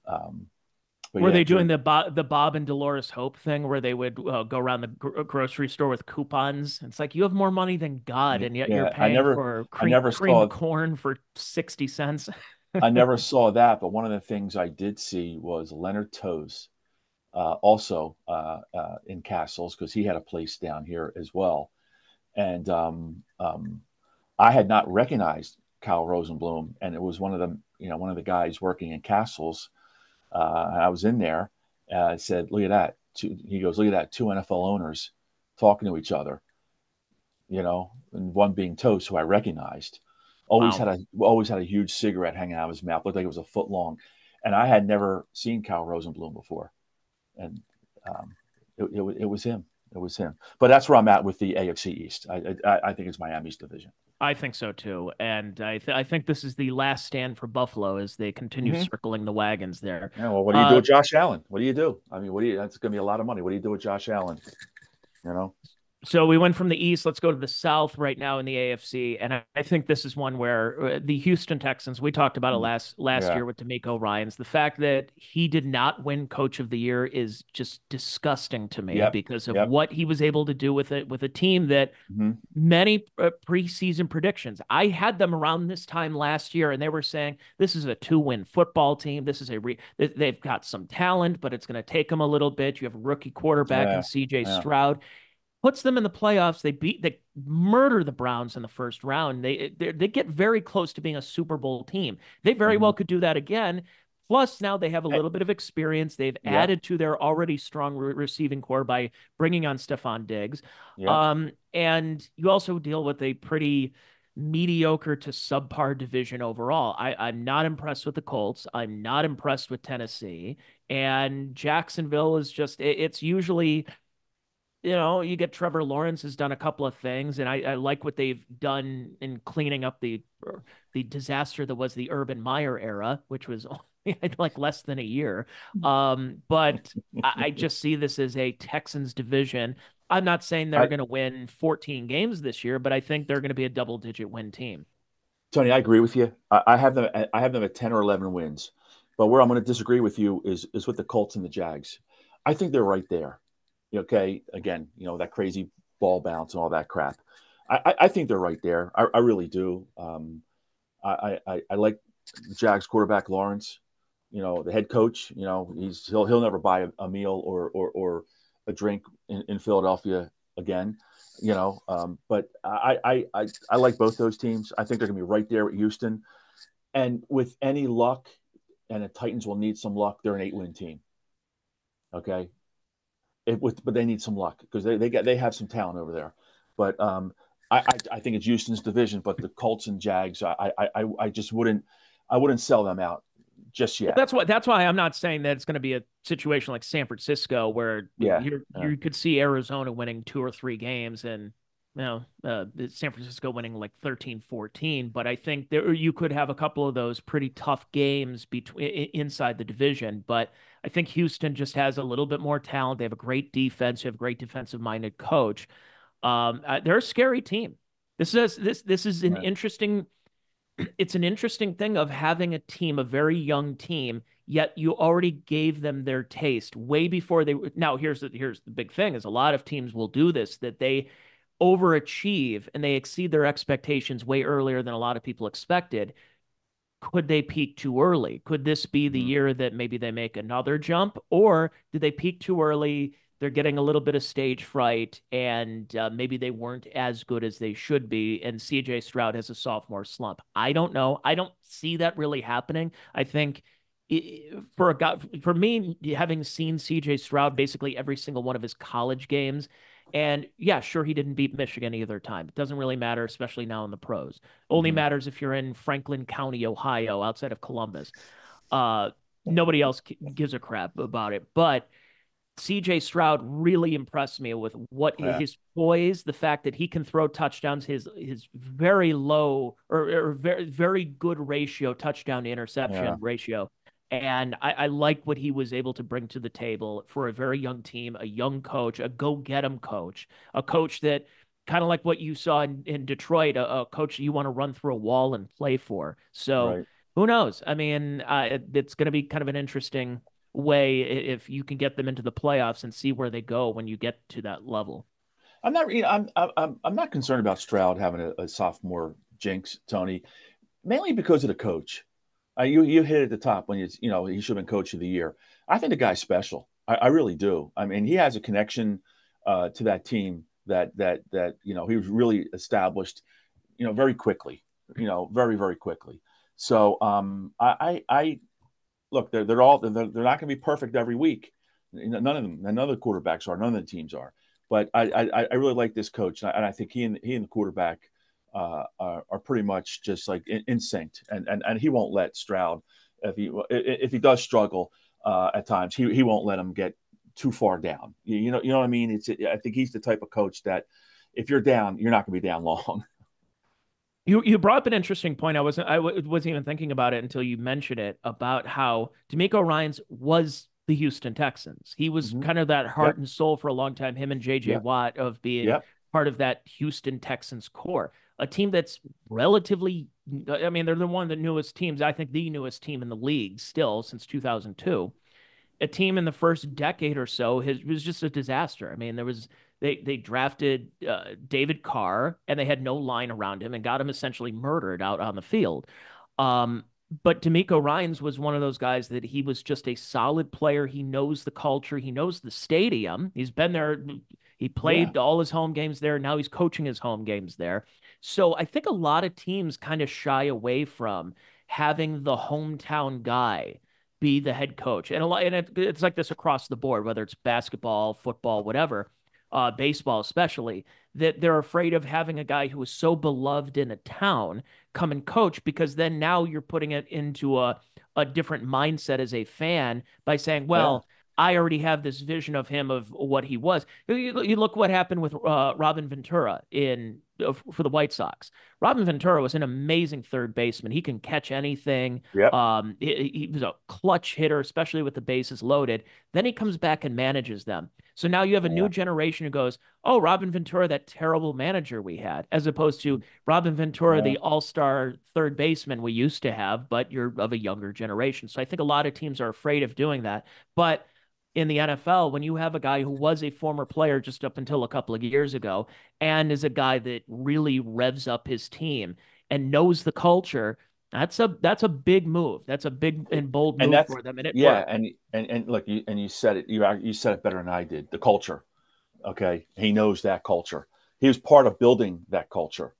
Um, but Were yeah, they doing the Bob and Dolores Hope thing where they would go around the grocery store with coupons? It's like you have more money than God, and yet you're yeah, paying for I cream never creamed saw corn for 60 cents. I never saw that. But one of the things I did see was Leonard Toews, also in Castles, because he had a place down here as well. And I had not recognized Kyle Rosenblum, and it was one of the guys working in Castles. And I was in there. I said, "Look at that!" He goes, "Look at that! Two NFL owners talking to each other." And one being Toast, who I recognized, Wow. always had a huge cigarette hanging out of his mouth, looked like it was a foot long. and I had never seen Cal Rosenblum before, and um, it was him. It was him. But that's where I'm at with the AFC East. I think it's Miami's division. I think so too, and I think this is the last stand for Buffalo as they continue Mm-hmm. circling the wagons there. Yeah. Well, what do you do Uh, with Josh Allen? What do you do? I mean, what do you? That's going to be a lot of money. What do you do with Josh Allen? You know. So we went from the East. Let's go to the South right now in the AFC, and I think this is one where the Houston Texans. We talked about it last Yeah. year with D'Amico Ryan's. The fact that he did not win Coach of the Year is just disgusting to me Yep. because of Yep. what he was able to do with it with a team that Mm-hmm. many preseason predictions. I had them around this time last year, and they were saying this is a 2-win football team. This is they've got some talent, but it's going to take them a little bit. You have a rookie quarterback Yeah. in C.J. Yeah. Stroud, puts them in the playoffs. They murder the Browns in the first round. They get very close to being a Super Bowl team. They very Mm-hmm. well could do that again. Plus, now they have a little bit of experience. They've Yep. added to their already strong receiving core by bringing on Stephon Diggs. Yep. And you also deal with a pretty mediocre to subpar division overall. I'm not impressed with the Colts. I'm not impressed with Tennessee. And Jacksonville is just, it's usually you get Trevor Lawrence has done a couple of things, and I like what they've done in cleaning up the disaster that was the Urban Meyer era, which was only like less than a year. But I just see this as a Texans division. I'm not saying they're I, going to win 14 games this year, but I think they're going to be a double-digit win team. Tony, I agree with you. I have them. I have them at 10 or 11 wins. But where I'm going to disagree with you is with the Colts and the Jags. I think they're right there. Okay, again, that crazy ball bounce and all that crap. I think they're right there. I really do. I like the Jags quarterback Lawrence. The head coach. He'll never buy a meal or a drink in Philadelphia again. But I like both those teams. I think they're going to be right there at Houston. And with any luck, and the Titans will need some luck, they're an 8-win team. Okay, but they need some luck because they have some talent over there. But I think it's Houston's division, but the Colts and Jags, I just wouldn't sell them out just Well, yet. that's why I'm not saying that it's going to be a situation like San Francisco where Yeah, you could see Arizona winning 2 or 3 games and San Francisco winning like 13-14. But I think there you could have a couple of those pretty tough games between inside the division. But I think Houston just has a little bit more talent. They have a great defense. They have a great defensive minded coach. They're a scary team. This is an right. interesting it's an interesting thing of having a team, a very young team, yet you already gave them their taste way before they now here's the big thing is a lot of teams will do this, that they overachieve and they exceed their expectations way earlier than a lot of people expected. Could they peak too early? Could this be the Mhm. year that maybe they make another jump? Or did they peak too early? They're getting a little bit of stage fright, and maybe they weren't as good as they should be. And CJ Stroud has a sophomore slump. I don't know. I don't see that really happening. I think for a guy, for me, having seen CJ Stroud basically every single one of his college games, and yeah, sure, he didn't beat Michigan either time. It doesn't really matter, especially now in the pros. Only Mhm. matters if you're in Franklin County, Ohio, outside of Columbus. Uh, Nobody else gives a crap about it. But CJ Stroud really impressed me with what Yeah. his poise, the fact that he can throw touchdowns, his very low or very very good ratio, touchdown to Yeah. interception ratio. And I like what he was able to bring to the table for a very young team, a young coach, a go get him coach, a coach that kind of like what you saw in Detroit, a coach you want to run through a wall and play for. So Right. who knows? I mean, it's going to be kind of an interesting way if you can get them into the playoffs and see where they go when you get to that level. I'm not. I'm not concerned about Stroud having a sophomore jinx, Tony. Mainly because of the coach. You hit it at the top when he should have been coach of the year. I think the guy's special. I really do. I mean, he has a connection to that team that he was really established very quickly. Very very quickly. So I look. They're not going to be perfect every week. None of them. None of the quarterbacks are. None of the teams are. But I really like this coach, and I think he and the quarterback are pretty much just like in sync, and he won't let Stroud if he does struggle at times, he won't let him get too far down. You know what I mean? I think he's the type of coach that if you're down, you're not going to be down long. You brought up an interesting point. I wasn't even thinking about it until you mentioned it about how D'Amico Ryans was the Houston Texans. He was Mm-hmm. kind of that heart Yep. and soul for a long time. Him and J.J. Yep. Watt of being Yep. part of that Houston Texans core, a team that's relatively. I mean, they're one of the newest teams. I think the newest team in the league still since 2002. A team in the first decade or so was just a disaster. I mean, they drafted David Carr and they had no line around him and got him essentially murdered out on the field. Um, but D'Amico Ryans was one of those guys that he was just a solid player. He knows the culture. He knows the stadium. He's been there. He Yeah. played all his home games there. Now he's coaching his home games there. So I think a lot of teams kind of shy away from having the hometown guy be the head coach. And it's like this across the board, whether it's basketball, football, whatever, baseball especially, that they're afraid of having a guy who is so beloved in a town come and coach because then now you're putting it into a different mindset as a fan by saying, Yeah. well, I already have this vision of him of what he was. You look what happened with Robin Ventura in for the White Sox. Robin Ventura was an amazing third baseman. He can catch anything. Yep. He was a clutch hitter, especially with the bases loaded. Then he comes back and manages them. So now you have a new Yeah. generation who goes, "Oh, Robin Ventura, that terrible manager we had," as opposed to Robin Ventura, Yeah. the all-star third baseman we used to have, but you're of a younger generation. So I think a lot of teams are afraid of doing that. But in the NFL, when you have a guy who was a former player just up until a couple of years ago and is a guy that really revs up his team and knows the culture, that's a big move. That's a big and bold And move that's for them, and it yeah. worked. And look, you said it. You said it better than I did. The culture. Okay. He knows that culture. He was part of building that culture.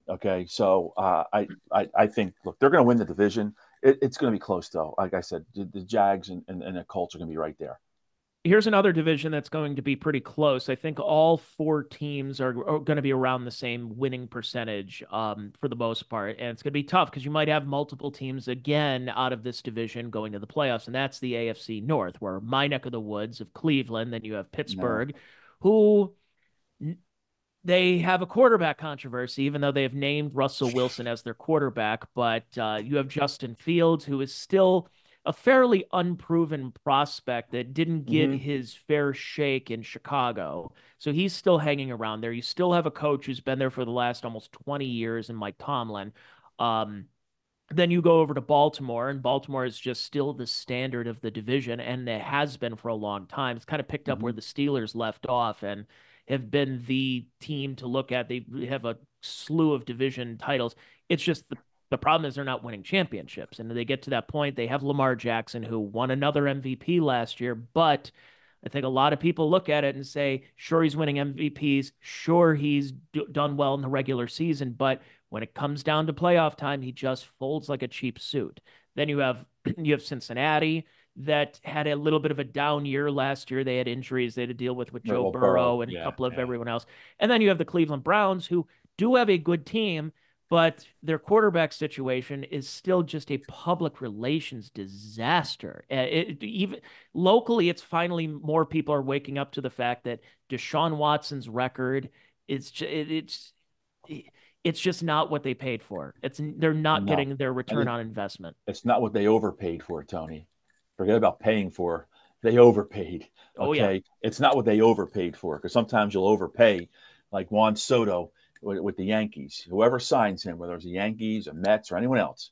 Okay. So I think look, they're going to win the division. It's going to be close though. Like I said, the Jags and the Colts are going to be right there. Here's another division that's going to be pretty close. I think all four teams are going to be around the same winning percentage for the most part. And it's going to be tough because you might have multiple teams again out of this division going to the playoffs. And that's the AFC North, where my neck of the woods of Cleveland, then you have No. Pittsburgh, who they have a quarterback controversy, even though they have named Russell Wilson as their quarterback. But you have Justin Fields, who is still a fairly unproven prospect that didn't get Mm-hmm. his fair shake in Chicago. So he's still hanging around there. You still have a coach who's been there for the last almost 20 years in Mike Tomlin. Um, then you go over to Baltimore, and Baltimore is just still the standard of the division, and it has been for a long time. It's kind of picked up where Mm-hmm. the Steelers left off and have been the team to look at. They have a slew of division titles. It's just the problem is they're not winning championships. And they get to that point, they have Lamar Jackson, who won another MVP last year, but I think a lot of people look at it and say, sure, he's winning MVPs. Sure, he's done well in the regular season, but when it comes down to playoff time, he just folds like a cheap suit. Then you have you have Cincinnati that had a little bit of a down year last year. They had injuries they had to deal with Right, Joe well, Burrow. Burrow and a Yeah. couple of Yeah. everyone else. And then you have the Cleveland Browns, who do have a good team, but their quarterback situation is still just a public relations disaster. Even locally, it's finally more people are waking up to the fact that Deshaun Watson's record is it's just not what they paid for. They're not No. getting their And return on investment. it's not what they overpaid for, Tony. Forget about paying for. They overpaid. Oh yeah. Okay. It's not what they overpaid for because sometimes you'll overpay, like Juan Soto with the Yankees. Whoever signs him, whether it's the Yankees or Mets or anyone else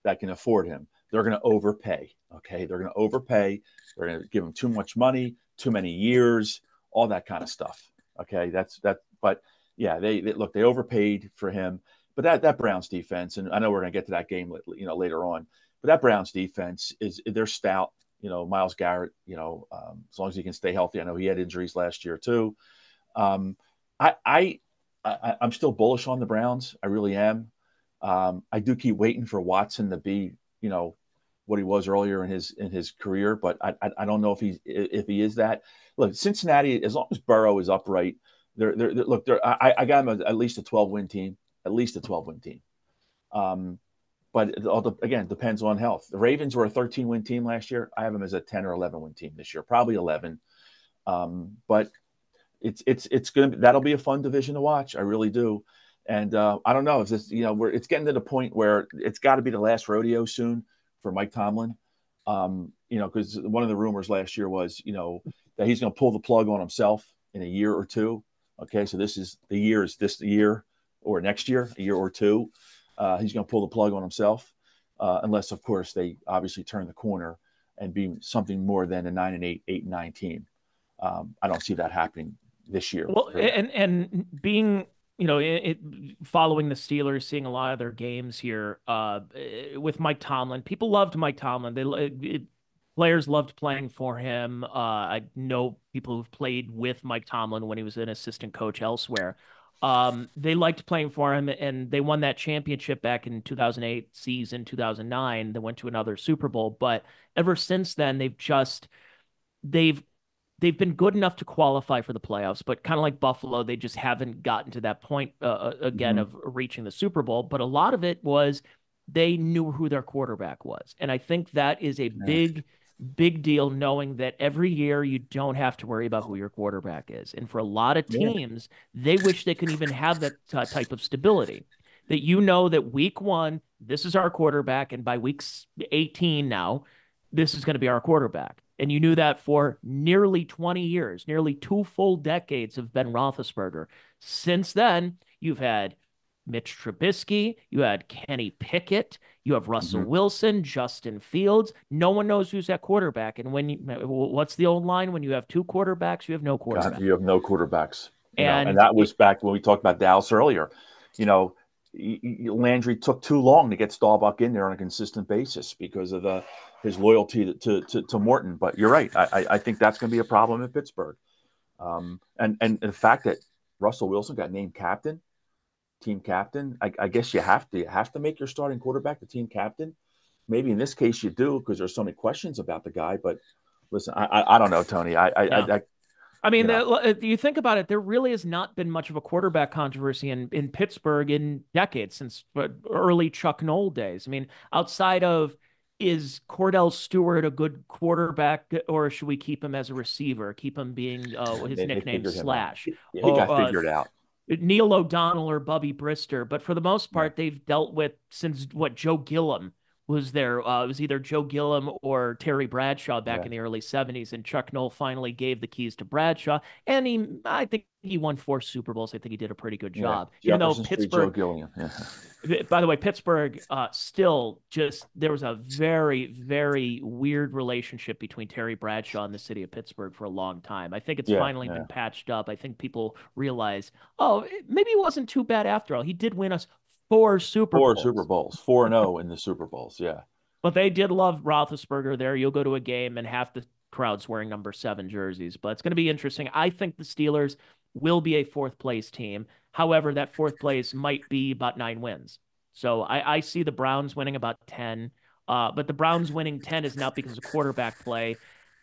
that can afford him, they're going to overpay. Okay. They're going to overpay. They're going to give him too much money, too many years, all that kind of stuff. Okay. That's that. But yeah, they look, they overpaid for him. But that Browns defense, and I know we're going to get to that game, later on. But that Browns defense is they're stout. Miles Garrett. As long as he can stay healthy. I know he had injuries last year too. Um, I, I, I'm still bullish on the Browns. I really am. I do keep waiting for Watson to be, what he was earlier in his career, but I don't know if he is that. Look, Cincinnati, as long as Burrow is upright, look, I got him at least a 12-win team, at least a 12-win team. Um, but it all again depends on health. The Ravens were a 13-win team last year. I have them as a 10 or 11-win team this year, probably 11. But it's gonna that'll be a fun division to watch. I really do. And I don't know if this, it's getting to the point where it's got to be the last rodeo soon for Mike Tomlin. Because one of the rumors last year was, that he's going to pull the plug on himself in a year or two. Okay, so is this the year or next year, a year or two. He's going to pull the plug on himself, unless, of course, they obviously turn the corner and be something more than a 9-8, 8-9 team. I don't see that happening this year. Well, and being following the Steelers, seeing a lot of their games here with Mike Tomlin. People loved Mike Tomlin. Players loved playing for him. I know people who've played with Mike Tomlin when he was an assistant coach elsewhere. They liked playing for him, and they won that championship back in 2008 season, 2009. They went to another Super Bowl, but ever since then, they've they've been good enough to qualify for the playoffs, but kind of like Buffalo, they just haven't gotten to that point again Mm-hmm. of reaching the Super Bowl. But a lot of it was they knew who their quarterback was. And I think that is a Yeah. big deal, knowing that every year you don't have to worry about who your quarterback is. And for a lot of Yeah. teams, they wish they could even have that type of stability. That you know that week one, this is our quarterback, and by week 18 now, this is going to be our quarterback. And you knew that for nearly 20 years, nearly 2 full decades of Ben Roethlisberger. Since then, you've had Mitch Trubisky, you had Kenny Pickett, you have Russell Mm-hmm. Wilson, Justin Fields. No one knows who's that quarterback. And what's the old line? When you have two quarterbacks, you have no God, quarterback. you have no quarterbacks, and And that was back when we talked about Dallas earlier. You know, Landry took too long to get Staubach in there on a consistent basis because of his loyalty to Morton. But you're right. I think that's going to be a problem in Pittsburgh. And the fact that Russell Wilson got named captain, team captain, I guess you have to make your starting quarterback the team captain. Maybe in this case you do because there's so many questions about the guy. But listen, I don't know, Tony. yeah, I I mean, you know you think about it, there really has not been much of a quarterback controversy in Pittsburgh in decades, since early Chuck Noll days. I mean, outside of, is Cordell Stewart a good quarterback, or should we keep him as a receiver, keep him being his they nickname figured him out. Slash, He or got figured out. Neil O'Donnell or Bubby Brister? But for the most Yeah, part, they've dealt with, since what, Joe Gilliam was there. It was either Joe Gilliam or Terry Bradshaw back yeah, in the early 70s, and Chuck Noll finally gave the keys to Bradshaw, and I think he won 4 Super Bowls. I think he did a pretty good yeah. job, even though Jefferson Street, Joe Pittsburgh, Gilliam. Yeah, by the way, Pittsburgh still just, there was a very, very weird relationship between Terry Bradshaw and the city of Pittsburgh for a long time. I think it's yeah, finally yeah. been patched up. I think people realize, oh, maybe it wasn't too bad after all. He did win us 4 Super Four Super Bowls. Bowls, 4-0 in the Super Bowls. Yeah. But they did love Roethlisberger there. You'll go to a game and half the crowd's wearing number 7 jerseys. But it's going to be interesting. I think the Steelers will be a fourth place team. However, that fourth place might be about 9 wins. So I see the Browns winning about 10. But the Browns winning 10 is not because of quarterback play.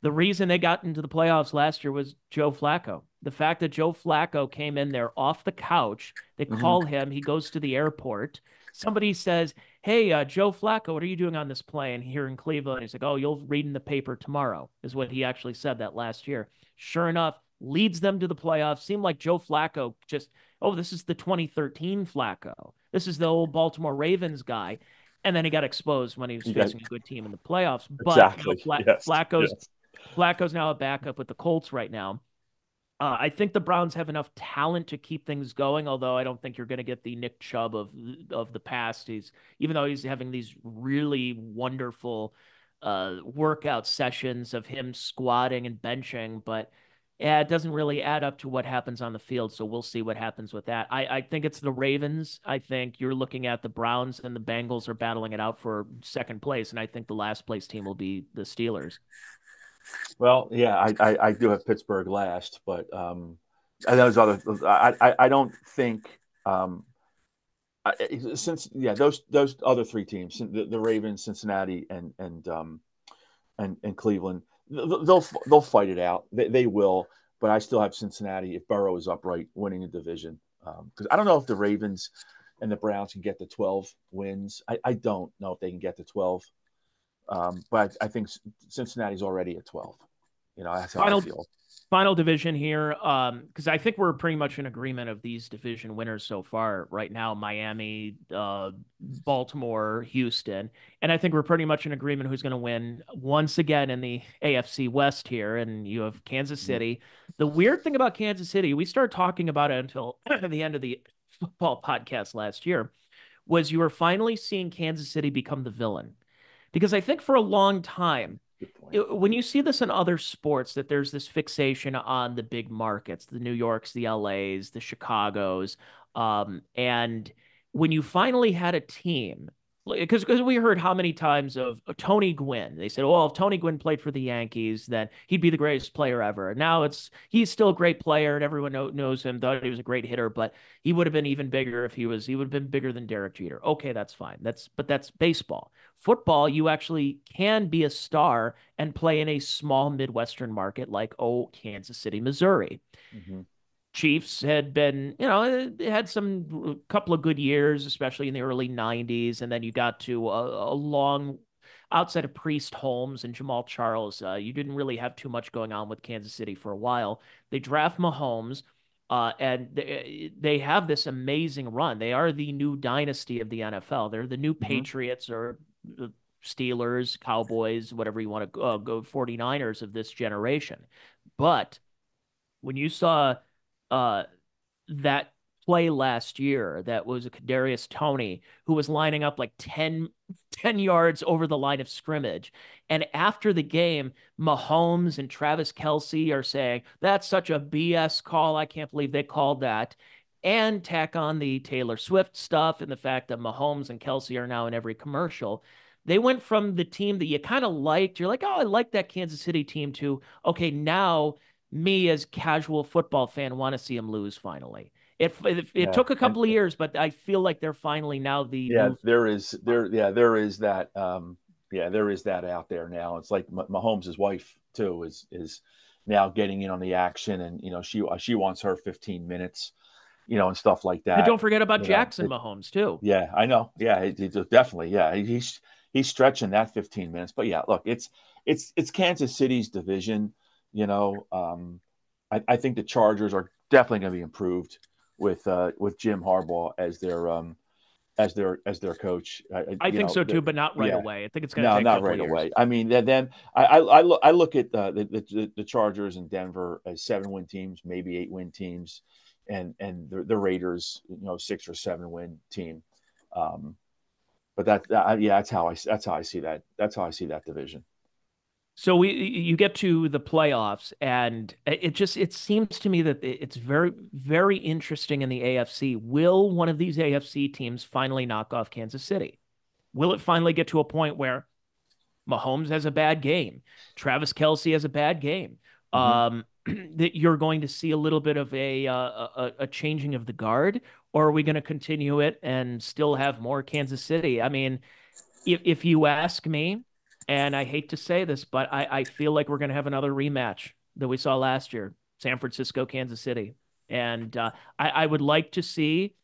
The reason they got into the playoffs last year was Joe Flacco. The fact that Joe Flacco came in there off the couch, they Hmm. call him, he goes to the airport. Somebody says, hey, Joe Flacco, what are you doing on this plane here in Cleveland? He's like, oh, you'll read in the paper tomorrow, is what he actually said that last year. Sure enough, leads them to the playoffs. Seemed like Joe Flacco just, oh, this is the 2013 Flacco. This is the old Baltimore Ravens guy. And then he got exposed when he was You got facing a good team in the playoffs. But now exactly. Yes. Flacco's Yes. now a backup with the Colts right now. I think the Browns have enough talent to keep things going, although I don't think you're going to get the Nick Chubb of the past. Even though he's having these really wonderful workout sessions of him squatting and benching, but yeah, it doesn't really add up to what happens on the field. So we'll see what happens with that. I think it's the Ravens. I think you're looking at the Browns and the Bengals are battling it out for second place, and I think the last place team will be the Steelers. Well, yeah, I do have Pittsburgh last, but and those other, I don't think since those other three teams, the Ravens, Cincinnati, and Cleveland, they'll fight it out. They will, but I still have Cincinnati if Burrow is upright winning the division. Because I don't know if the Ravens, and the Browns can get to 12 wins. I don't know if they can get to 12, but I think Cincinnati's already at 12. That's how I Final feel. final division here, because I think we're pretty much in agreement of these division winners so far right now: Miami, Baltimore, Houston, and I think we're pretty much in agreement who's going to win once again in the AFC West here. And you have Kansas Mhm. City. The weird thing about Kansas City, we started talking about it until the end of the football podcast last year, was you were finally seeing Kansas City become the villain. Because I think for a long time, Good point. when you see this in other sports, that there's this fixation on the big markets, the New Yorks, the LAs, the Chicagos, and when you finally had a team, because we heard how many times of Tony Gwynn, they said, "Oh, if Tony Gwynn played for the Yankees, then he'd be the greatest player ever." And now he's still a great player, and everyone knows him. Thought he was a great hitter, but he would have been even bigger if he would have been bigger than Derek Jeter. Okay, that's fine. That's baseball. Football, you actually can be a star and play in a small Midwestern market like, Kansas City, Missouri. Mm-hmm. Chiefs had been, had some couple of good years, especially in the early 90s. And then you got to a long outside of Priest Holmes and Jamal Charles. You didn't really have too much going on with Kansas City for a while. They draft Mahomes. And they have this amazing run. They are the new dynasty of the NFL. They're the new Mm-hmm. Patriots or the Steelers, Cowboys, whatever you want to go 49ers of this generation. But when you saw uh, that play last year, that was a Kadarius Toney who was lining up like 10 yards over the line of scrimmage. And after the game, Mahomes and Travis Kelce are saying, "That's such a BS call. I can't believe they called that." And tack on the Taylor Swift stuff and the fact that Mahomes and Kelce are now in every commercial. They went from the team that you kind of liked, you're like, "Oh, I like that Kansas City team," to, okay, now me as casual football fan want to see him lose finally. It Yeah, took a and couple of years, but I feel like they're finally now the yeah, new. there is that. Yeah, there is that out there now. It's like Mahomes' wife too is now getting in on the action, and she wants her 15 minutes, and stuff like And that. don't forget about You know, Jackson it, Mahomes too. yeah, I know. Yeah, definitely. Yeah, he's stretching that 15 minutes. But yeah, look, it's Kansas City's division. You know, I think the Chargers are definitely going to be improved with Jim Harbaugh as their coach. I think so too, but not right Yeah, away. I think it's going to no, take a not couple of right years. away. I mean, then I look at the Chargers and Denver as 7-win teams, maybe 8-win teams, and the Raiders, 6 or 7-win team. Um, but yeah, that's how I see that. That's how I see that division. So you get to the playoffs, and it seems to me that it's very very interesting in the AFC. Will one of these AFC teams finally knock off Kansas City? Will it finally get to a point where Mahomes has a bad game, Travis Kelce has a bad game, Hmm. that you're going to see a little bit of a changing of the guard, or are we going to continue it and still have more Kansas City? I mean, if you ask me, and I hate to say this, but I feel like we're going to have another rematch that we saw last year, San Francisco, Kansas City. And I would like to see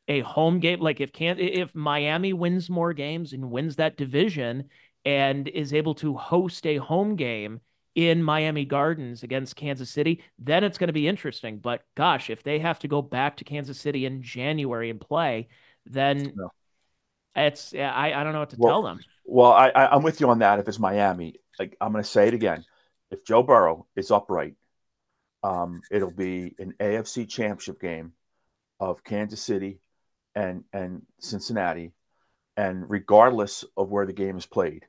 a home game. Like if Miami wins more games and wins that division and is able to host a home game in Miami Gardens against Kansas City, then it's going to be interesting. But gosh, if they have to go back to Kansas City in January and play, then No. I don't know what to Well, tell them. I'm with you on that. If it's Miami, like I'm going to say it again, if Joe Burrow is upright, it'll be an AFC Championship game of Kansas City and Cincinnati, and regardless of where the game is played,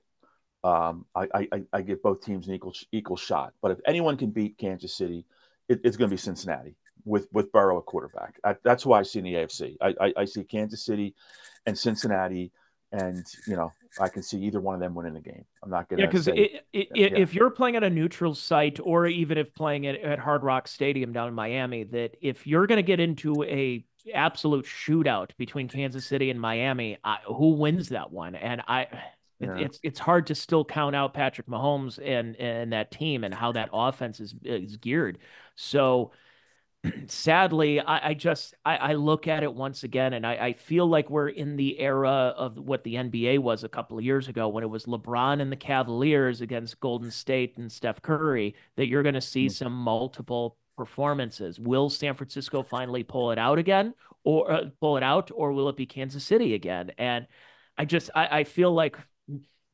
I give both teams an equal shot. But if anyone can beat Kansas City, it's going to be Cincinnati with Burrow at quarterback. That's why I see in the AFC. I see Kansas City and Cincinnati, and I can see either one of them winning the game. I'm not going Yeah, to because say, yeah, if you're playing at a neutral site, or even if playing at Hard Rock Stadium down in Miami, that if you're going to get into a absolute shootout between Kansas City and Miami, who wins that one? And yeah. it's hard to still count out Patrick Mahomes and that team and how that offense is geared. So sadly, I look at it once again, and I feel like we're in the era of what the NBA was a couple of years ago when it was LeBron and the Cavaliers against Golden State and Steph Curry, that you're going to see some multiple performances. Will San Francisco finally pull it out again, or pull it out, or will it be Kansas City again? And I feel like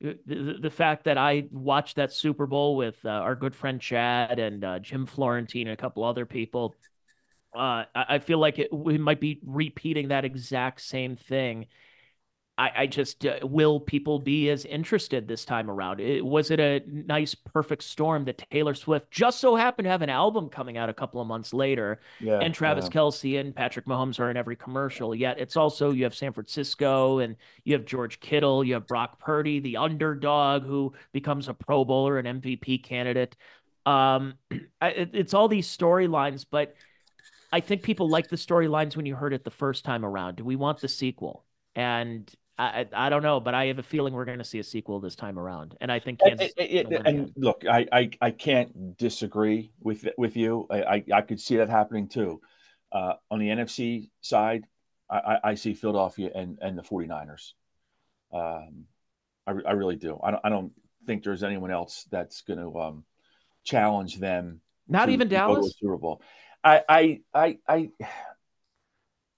the fact that I watched that Super Bowl with our good friend Chad and Jim Florentine and a couple other people, I feel like we might be repeating that exact same thing. I just will people be as interested this time around? Was it a nice perfect storm that Taylor Swift just so happened to have an album coming out a couple of months later, Yeah, and Travis Kelce and Patrick Mahomes are in every commercial? Yet it's also you have San Francisco and you have George Kittle, you have Brock Purdy, the underdog who becomes a Pro Bowler, an MVP candidate. Um, it's all these storylines, but I think people like the storylines when you heard it the first time around. Do we want the sequel? And I don't know, but I have a feeling we're going to see a sequel this time around, and I think Kansas is going to win and again. look, I can't disagree with you. I could see that happening too. On the NFC side, I see Philadelphia and the 49ers. I really do. I don't think there's anyone else that's going to challenge them Not even to go to a Dallas. Super Bowl. I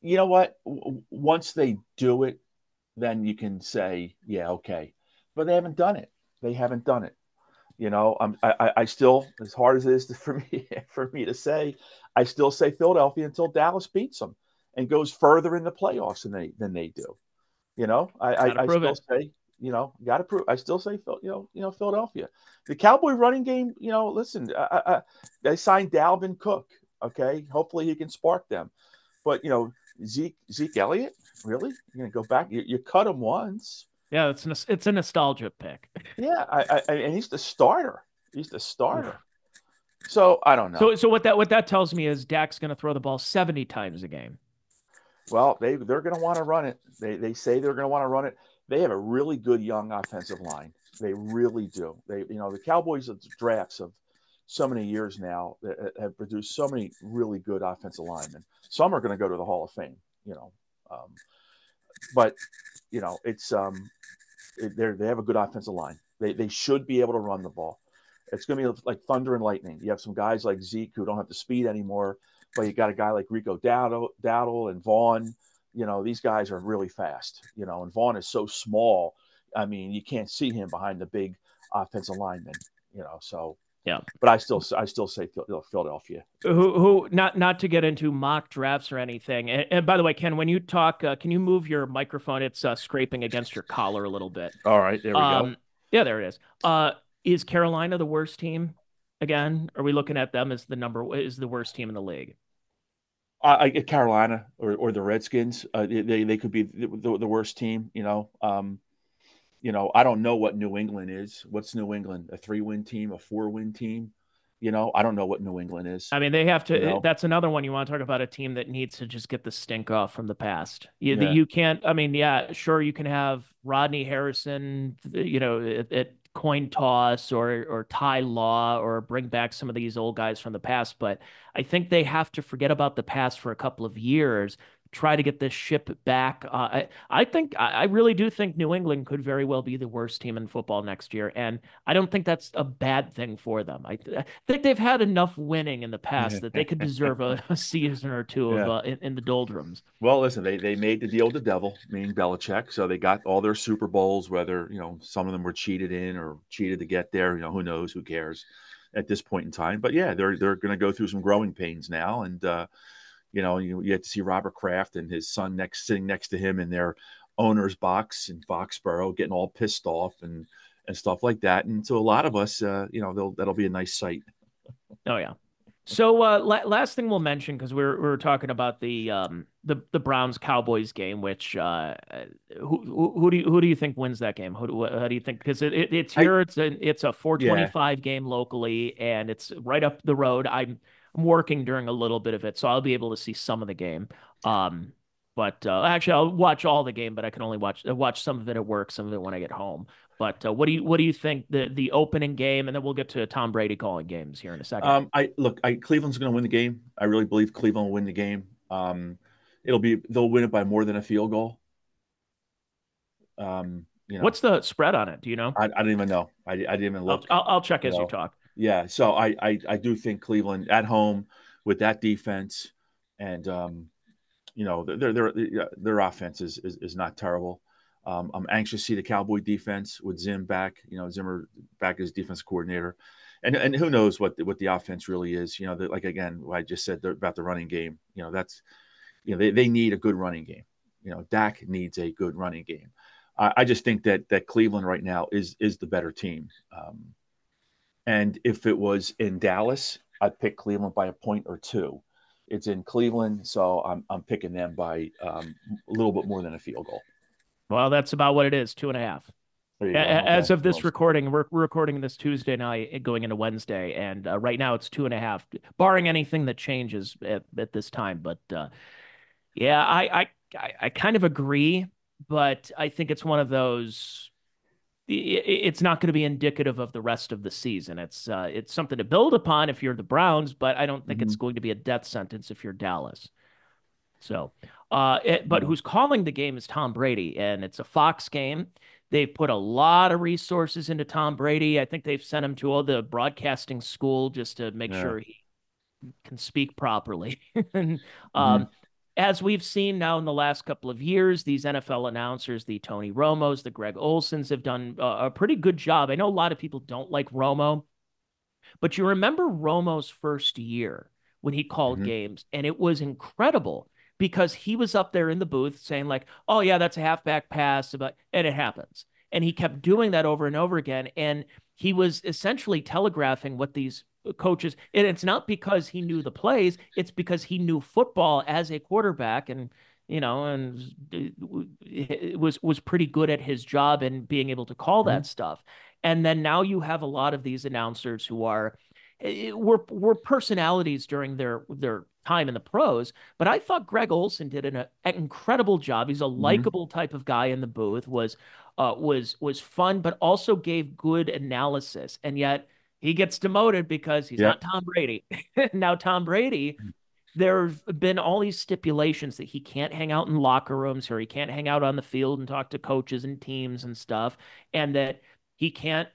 you know what? Once they do it, then you can say, yeah, okay. But they haven't done it. They haven't done it. I still, as hard as it is for me for me to say, I still say Philadelphia until Dallas beats them and goes further in the playoffs than they do. Got to I prove still it. say, got to prove. I still say, Philadelphia. The Cowboy running game, listen, they signed Dalvin Cook. Okay, hopefully he can spark them. But Zeke Elliott, really? You're gonna go back? You cut him once. Yeah, it's a nostalgia pick. Yeah, and he's the starter. He's the Oof. starter. So I don't know. So what that tells me is Dak's going to throw the ball 70 times a game. Well, they're going to want to run it. They say they're going to want to run it. They have a really good young offensive line. They really do. The Cowboys drafts of so many years now have produced so many really good offensive linemen. Some are going to go to the Hall of Fame. You know, um, but it's they have a good offensive line. They should be able to run the ball. It's going to be like thunder and lightning. You have some guys like Zeke who don't have the speed anymore, but you got a guy like Rico Dowdle and Vaughn. These guys are really fast. And Vaughn is so small. I mean, you can't see him behind the big offensive lineman. So. Yeah. But I still say Philadelphia. Who not to get into mock drafts or anything. And by the way, Ken, when you talk, can you move your microphone? It's scraping against your collar a little bit. All right, there we go. Um, yeah, there it is. Is Carolina the worst team again? Are we looking at them as the worst team in the league? I get Carolina or the Redskins. They could be the worst team. I don't know what New England is. What's New England? A 3-win team, a 4-win team? I don't know what New England is. I mean, they have You to. know, That's another one you want to talk about a team that needs to just get the stink off from the past. yeah, You can't. I mean, yeah, sure, you can have Rodney Harrison, at coin toss or Ty Law or bring back some of these old guys from the past, but I think they have to forget about the past for a couple of years. Try to get this ship back. I really do think New England could very well be the worst team in football next year, and I don't think that's a bad thing for them. I think they've had enough winning in the past that they could deserve a season or two of yeah. in the doldrums. Well, listen, they made the deal with the devil, meaning Belichick, so they got all their Super Bowls. Whether some of them were cheated in or cheated to get there, who knows? Who cares at this point in time? But yeah, they're going to go through some growing pains now, and you get to see Robert Kraft and his son sitting next to him in their owner's box in Foxborough, getting all pissed off and stuff like that. And to a lot of us, that'll be a nice sight. Oh yeah. So last thing we'll mention because we were talking about the Browns Cowboys game, which who do you think wins that game? How do you think? Because it's I here, it's a Yeah, 425 game locally, and it's right up the road. I'm working during a little bit of it, so I'll be able to see some of the game. Um, But actually, I'll watch all the game, but I can only watch some of it at work, some of it when I get home. But what do you think the opening game, and then we'll get to Tom Brady calling games here in a second. I look, Cleveland's going to win the game. I really believe Cleveland will win the game. They'll win it by more than a field goal. You know, What's the spread on it? Do you know? I don't even know. I didn't even I'll look. I'll, I'll check You as you know, talk. yeah. So I do think Cleveland at home with that defense, and their offense is not terrible. I'm anxious to see the Cowboy defense with Zim back. Zimmer back as defense coordinator, and who knows what the offense really is. Like again, what I just said about the running game. That's they need a good running game. Dak needs a good running game. I just think that Cleveland right now is the better team. And if it was in Dallas, I'd pick Cleveland by a point or two. It's in Cleveland, so I'm picking them by a little bit more than a field goal. Well, that's about what it is, 2.5. There you go. As Okay. of this Well, recording, we're recording this Tuesday night, going into Wednesday, and right now it's 2.5, barring anything that changes at this time. But yeah, I kind of agree, but I think it's one of those. It's not going to be indicative of the rest of the season. It's something to build upon if you're the Browns, but I don't think it's mhm, going to be a death sentence if you're Dallas. So, but yeah, who's calling the game is Tom Brady, and it's a Fox game. They've put a lot of resources into Tom Brady. I think they've sent him to all the broadcasting school just to make yeah. sure he can speak properly. And Hmm. as we've seen now in the last couple of years, these NFL announcers, the Tony Romos, the Greg Olsons, have done a pretty good job. I know a lot of people don't like Romo, but you remember Romo's first year when he called Hmm. games, and it was incredible because he was up there in the booth saying like, "Oh yeah, that's a halfback pass," and it happens. And he kept doing that over and over again. And he was essentially telegraphing what these coaches, and it's not because he knew the plays, it's because he knew football as a quarterback and it was pretty good at his job and being able to call Hmm. that stuff. And then now you have a lot of these announcers who were personalities during their time in the pros. But I thought Greg Olson did an incredible job. He's a Hmm. likable type of guy in the booth. Was fun, but also gave good analysis. And yet he gets demoted because he's not Yep. Tom Brady. Now Tom Brady, there have been all these stipulations that he can't hang out in locker rooms or he can't hang out on the field and talk to coaches and teams and stuff, and that he can't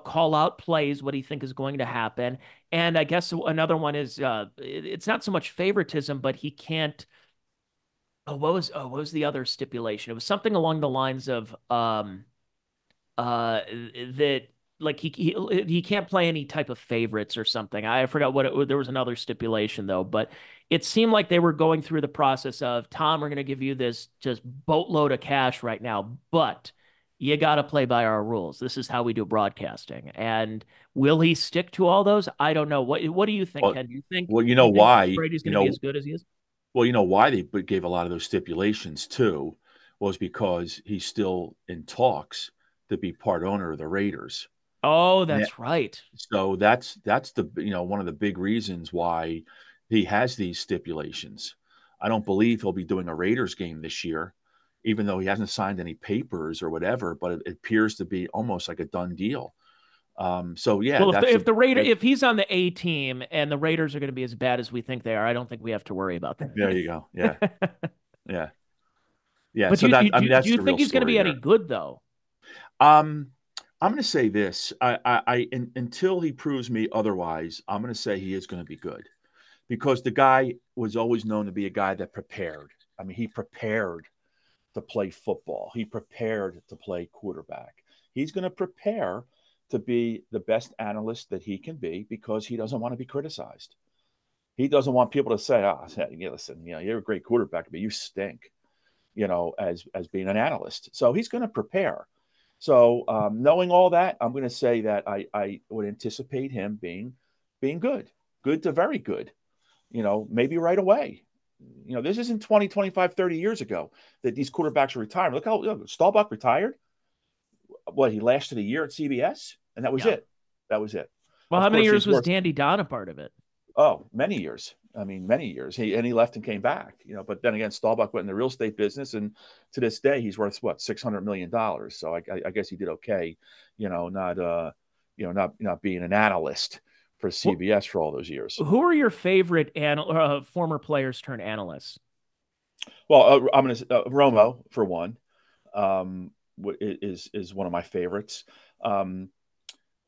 call out plays what he think is going to happen. And I guess another one is it's not so much favoritism, but he can't. What was the other stipulation? It was something along the lines of that like he can't play any type of favorites or something. I forgot there was another stipulation though, but it seemed like they were going through the process of Tom, we're going to give you this just boatload of cash right now, but you got to play by our rules. This is how we do broadcasting. And will he stick to all those? I don't know. What do you think, Well, Ken? well, Do you think why? Brady's going to be as good as he is? Why they gave a lot of those stipulations too was because he's still in talks to be part owner of the Raiders. Oh, Yeah. that's right. So that's the one of the big reasons why he has these stipulations. I don't believe he'll be doing a Raiders game this year, even though he hasn't signed any papers or whatever. But it appears to be almost like a done deal. So yeah, Well, if the that's if a the Raider that, if he's on the A team and the Raiders are going to be as bad as we think they are, I don't think we have to worry about there you go. Yeah, that. yeah, yeah. But So that do that's you the real think he's going to story be any there. good though? Um, I'm going to say this. Until he proves me otherwise, I'm going to say he is going to be good because the guy was always known to be a guy that prepared. I mean, he prepared to play football. He prepared to play quarterback. He's going to prepare to be the best analyst that he can be because he doesn't want to be criticized. He doesn't want people to say, "Oh, yeah, listen, you're a great quarterback, but you stink." As being an analyst. So he's going to prepare. So knowing all that, I'm going to say that I would anticipate him being good, good to very good. Maybe right away. This isn't 20, 25, 30 years ago that these quarterbacks are retiring. Look, Staubach retired. What, he lasted a year at CBS, and that was Yeah. it. That was it. Well, Of how many course, years he's was worth Dandy Don a part of it? many years. I mean, many years. He left and came back, But then again, Staubach went in the real estate business, and to this day, he's worth what, $600 million. So I guess he did okay, not not being an analyst for Wh- CBS for all those years. Who are your favorite former players turn analysts? Well, I'm gonna Romo for one, is one of my favorites. Um,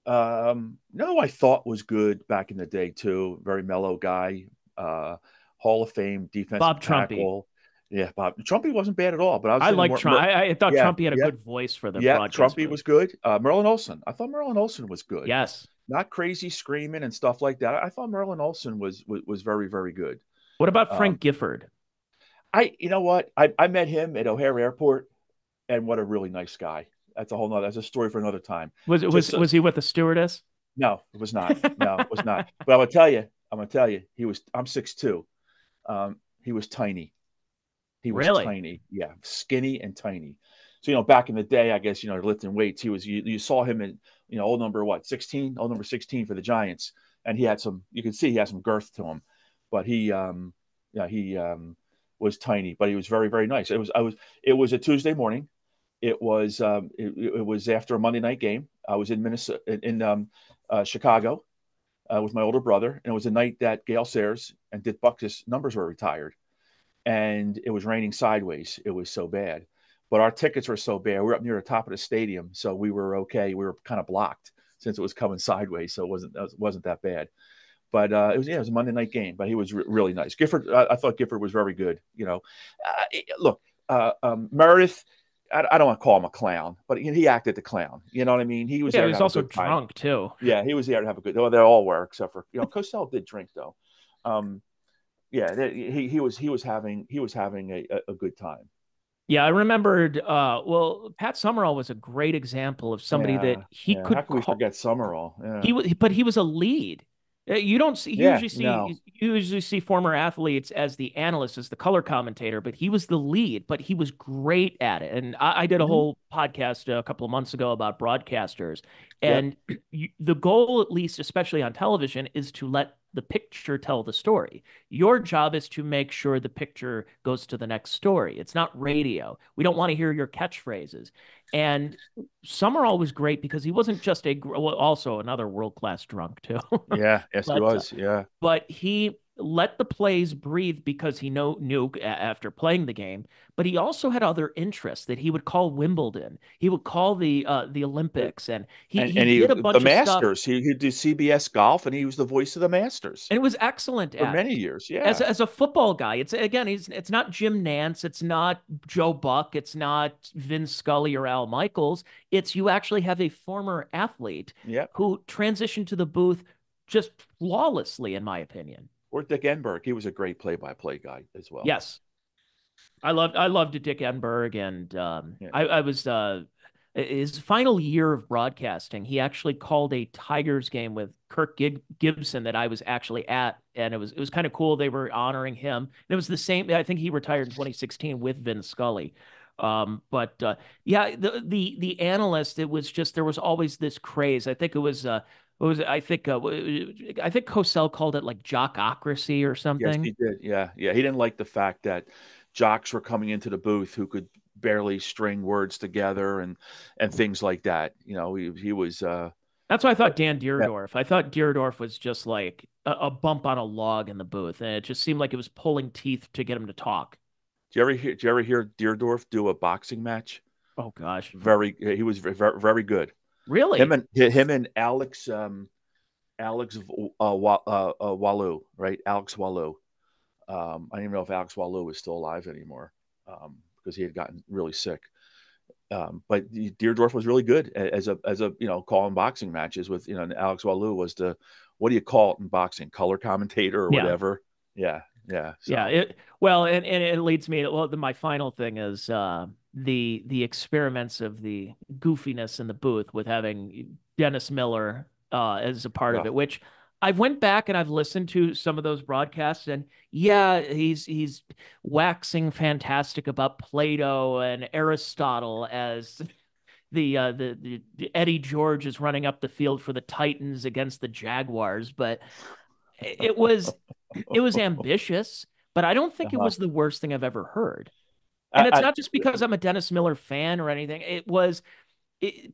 no, I thought was good back in the day too. Very mellow guy, uh, Hall of Fame defensive Bob Trumpy. tackle. Yeah, Bob Trumpy wasn't bad at all, but I was I thinking like more. Trump. I thought Yeah, Trumpy had a yeah, good voice for the yeah. broadcast Trumpy booth. was good. Merlin Olsen. I thought Merlin Olsen was good. Yes. Not crazy screaming and stuff like that. I thought Merlin Olsen was very very good. What about Um, Frank Gifford? you know what? I met him at O'Hare Airport, and what a really nice guy. That's a story for another time. Was it Just was he with the stewardess? No, it was not. No, it was not. Well, But I'm gonna tell you, I'm 6'2". He was tiny. He was really? tiny. Yeah, skinny and tiny. So, back in the day, I guess, lifting weights, you saw him in, old number what, 16, old number 16 for the Giants. And you could see he had some girth to him, but he was tiny, but he was very, very nice. It was a Tuesday morning. It was after a Monday night game. I was in Minnesota, Chicago, with my older brother, and it was a night that Gale Sayers and Dick Buck's numbers were retired, and it was raining sideways. It was so bad, but our tickets were so bad. We were up near the top of the stadium, so we were okay. We were kind of blocked since it was coming sideways, so it wasn't that bad. But it was a Monday night game. But he was really nice. Gifford, I thought Gifford was very good. Look, Meredith. I don't want to call him a clown, but he acted the clown. You know what I mean? He was Yeah, he there to was have a also good time. drunk too. Yeah, he was there to have a good. Well, they all were, except for Cosell did drink though. Um, yeah, he was having a good time. Yeah, I remembered. Well, Pat Summerall was a great example of somebody that Yeah, he yeah. How could can we call. forget Summerall? Yeah, He was, but he was a lead. You don't see, yeah. No, you usually see former athletes as the analyst, as the color commentator, but he was the lead, but he was great at it. And I did a hmm whole podcast a couple of months ago about broadcasters. yep, And the goal, at least, especially on television, is to let the picture tell the story. Your job is to make sure the picture goes to the next story. It's not radio. We don't want to hear your catchphrases. And Summerall was great because he wasn't just well, also another world class drunk too, yeah. Yes, he but was. Yeah, he let the plays breathe because he knew after playing the game. But he also had other interests that he would call Wimbledon. He would call the Olympics, and he and he did a the bunch of stuff, Masters. He did CBS Golf, and he was the voice of the Masters and it was excellent for at many it. years. As Yeah, as a football guy, it's not Jim Nance, it's not Joe Buck, it's not Vin Scully or Al Michaels. It's you actually have a former athlete yep. who transitioned to the booth just flawlessly, in my opinion. Or Dick Enberg. He was a great play-by-play guy as well. Yes, I loved Dick Enberg, and Yeah. I was his final year of broadcasting. He actually called a Tigers game with Kirk Gibson that I was actually at, and it was kind of cool. They were honoring him. And it was the same. I think he retired in 2016 with Vin Scully. But yeah, the analyst. It was just there was always this craze. I think it was. What was it? I think Cosell called it like jockocracy or Yes, something. he did. Yeah, yeah. He didn't like the fact that jocks were coming into the booth who could barely string words together and things like that. He was. That's why I thought Dan Yeah. Deerdorf. I thought Deerdorf was just like a bump on a log in the booth, and it just seemed like it was pulling teeth to get him to talk. Did you ever hear Deerdorf do a boxing match? Oh gosh, He was very, very good. Him really? and him and Alex Walou, right? Alex Walou. I don't even know if Alex Walou is still alive anymore, because he had gotten really sick. But Deerdorf was really good as a calling boxing matches with and Alex Walou was the, what do you call it in boxing, color commentator or Yeah, whatever. Yeah, yeah. yeah. So And it leads me to, my final thing is the experiments of the goofiness in the booth with having Dennis Miller as a part of uh, it, which I've went back and I've listened to some of those broadcasts, and yeah, he's waxing fantastic about Plato and Aristotle as the Eddie George is running up the field for the Titans against the Jaguars, but it was it was ambitious, but I don't think it Uh-huh. was the worst thing I've ever heard. And it's I, not just because I'm a Dennis Miller fan or anything.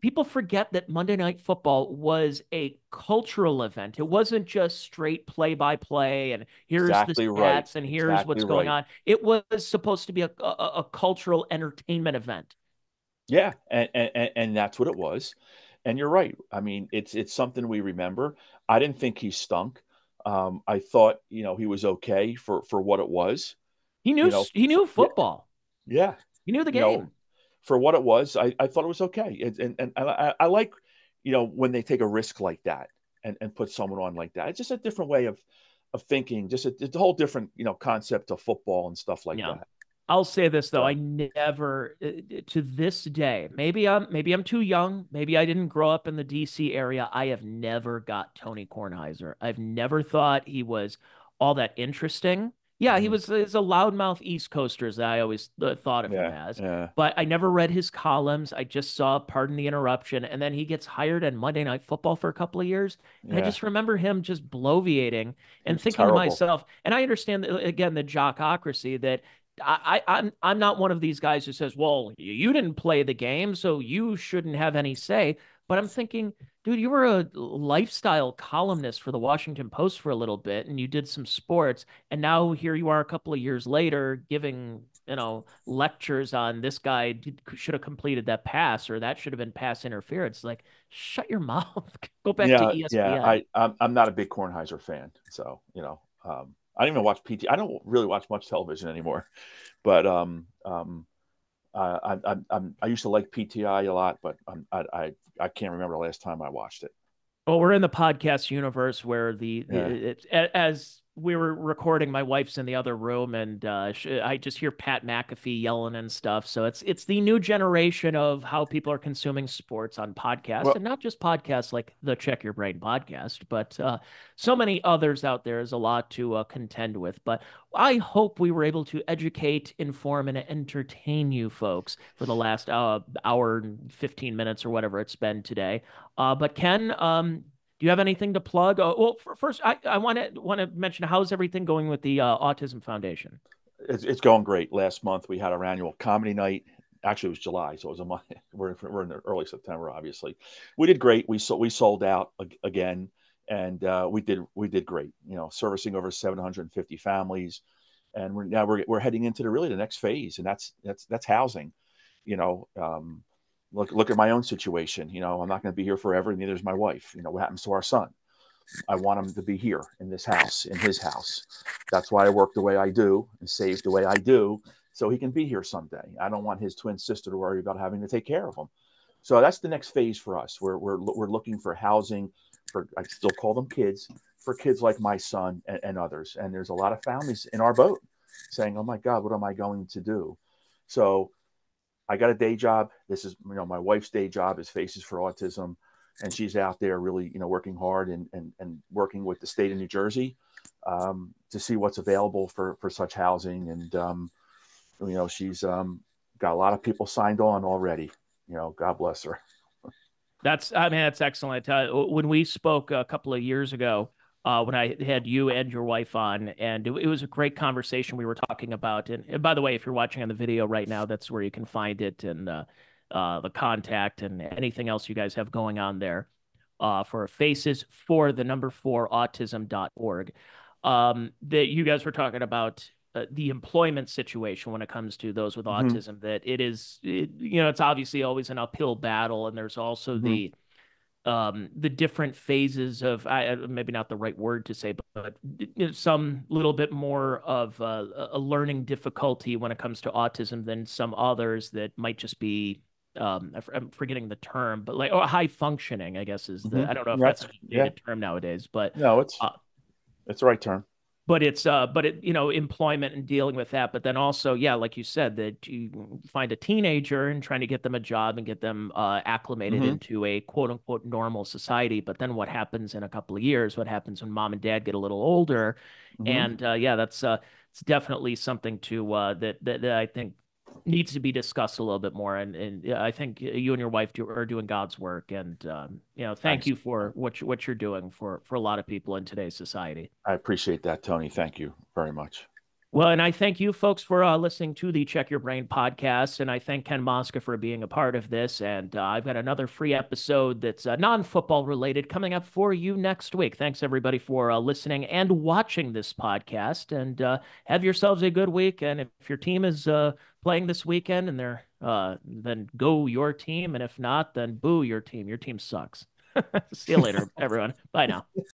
People forget that Monday Night Football was a cultural event. It wasn't just straight play by play and here's the exactly right. stats and here's Exactly what's going right. on. It was supposed to be a cultural entertainment event. Yeah, and that's what it was. And you're right. I mean, it's something we remember. I didn't think he stunk. I thought, he was okay for what it was. You know, He for, knew yeah, football. yeah. He knew the You know, game. for what it was, I thought it was okay. And I like, when they take a risk like that and put someone on like that. It's just a different way of thinking. It's a whole different, concept of football and stuff like Yeah. that. I'll say this though, I So never to this day, maybe I'm too young, maybe I didn't grow up in the DC area. I have never got Tony Kornheiser. I've never thought he was all that interesting. Yeah, mhm. he's a loudmouth East Coaster as I always thought of him Yeah, as. yeah, But I never read his columns. I just saw Pardon the Interruption, and then he gets hired on Monday Night Football for a couple of years, and I yeah. just remember him just bloviating He and was thinking to terrible. myself, and I understand that, again, the jockocracy that I'm not one of these guys who says, "Well, you didn't play the game, so you shouldn't have any say." But I'm thinking, dude, you were a lifestyle columnist for the Washington Post for a little bit, and you did some sports, and now here you are a couple of years later giving, lectures on this guy should have completed that pass or that should have been pass interference. Like, shut your mouth. Go back to Yeah, yeah. ESPN. I'm not a big Kornheiser fan, so I don't even watch PT. I don't really watch much television anymore, but I used to like PTI a lot, but I can't remember the last time I watched it. Well, we're in the podcast universe where Yeah, as we were recording, my wife's in the other room, and I just hear Pat McAfee yelling and stuff. So it's the new generation of how people are consuming sports on podcasts, well, and not just podcasts like the Check Your Brain podcast, but so many others out there. Is a lot to contend with. But I hope we were able to educate, inform, and entertain you folks for the last hour and 15 minutes or whatever it's been today. But Ken, do you have anything to plug? Well, first, I want to mention how's everything going with the Autism Foundation? it's going great. Last month we had our annual comedy night. Actually, it was July, so it was a month. We're in the early September, obviously. We did great. We sold out again, and we did great. Servicing over 750 families, and we're heading into the next phase, and that's housing. You know, look at my own situation. I'm not going to be here forever, and neither is my wife. What happens to our son? I want him to be here in this house, in his house. That's why I work the way I do and save the way I do, so he can be here someday. I don't want his twin sister to worry about having to take care of him. So that's the next phase for us. We're looking for housing for, I still call them kids, for kids like my son and others. And there's a lot of families in our boat saying, "Oh my God, what am I going to do?" So I got a day job. This is, my wife's day job is Faces for Autism, and she's out there really, working hard and working with the state of New Jersey to see what's available for such housing. And she's got a lot of people signed on already. God bless her. I mean, that's excellent. When we spoke a couple of years ago, when I had you and your wife on, and it was a great conversation we were talking about. And by the way, if you're watching on the video right now, that's where you can find it and the contact and anything else you guys have going on there for Faces for the number four autism.org. That you guys were talking about the employment situation when it comes to those with Mm-hmm. autism, that it's obviously always an uphill battle, and there's also Mm-hmm. the different phases of maybe not the right word to say, but some little bit more of a learning difficulty when it comes to autism than some others that might just be I'm forgetting the term, but like high functioning, I guess is I don't know Mm-hmm. if that's That's an yeah. updated term nowadays, but No, it's uh, it's the right term. employment and dealing with that, but then also, yeah, like you said, that you find a teenager and trying to get them a job and get them acclimated Mm-hmm. into a quote unquote normal society. But then what happens in a couple of years? What happens when mom and dad get a little older? Mm-hmm. And yeah, that's it's definitely something to that I think needs to be discussed a little bit more. And I think you and your wife are doing God's work. And thank Thanks. you for what you're doing for a lot of people in today's society. I appreciate that, Tony. Thank you very much. Well, and I thank you folks for listening to the Check Your Brain podcast. And I thank Ken Mosca for being a part of this. And I've got another free episode that's non-football related coming up for you next week. Thanks, everybody, for listening and watching this podcast. And have yourselves a good week. And if your team is playing this weekend and they're then go your team. And if not, then boo your team. Your team sucks. See you later, everyone. Bye now.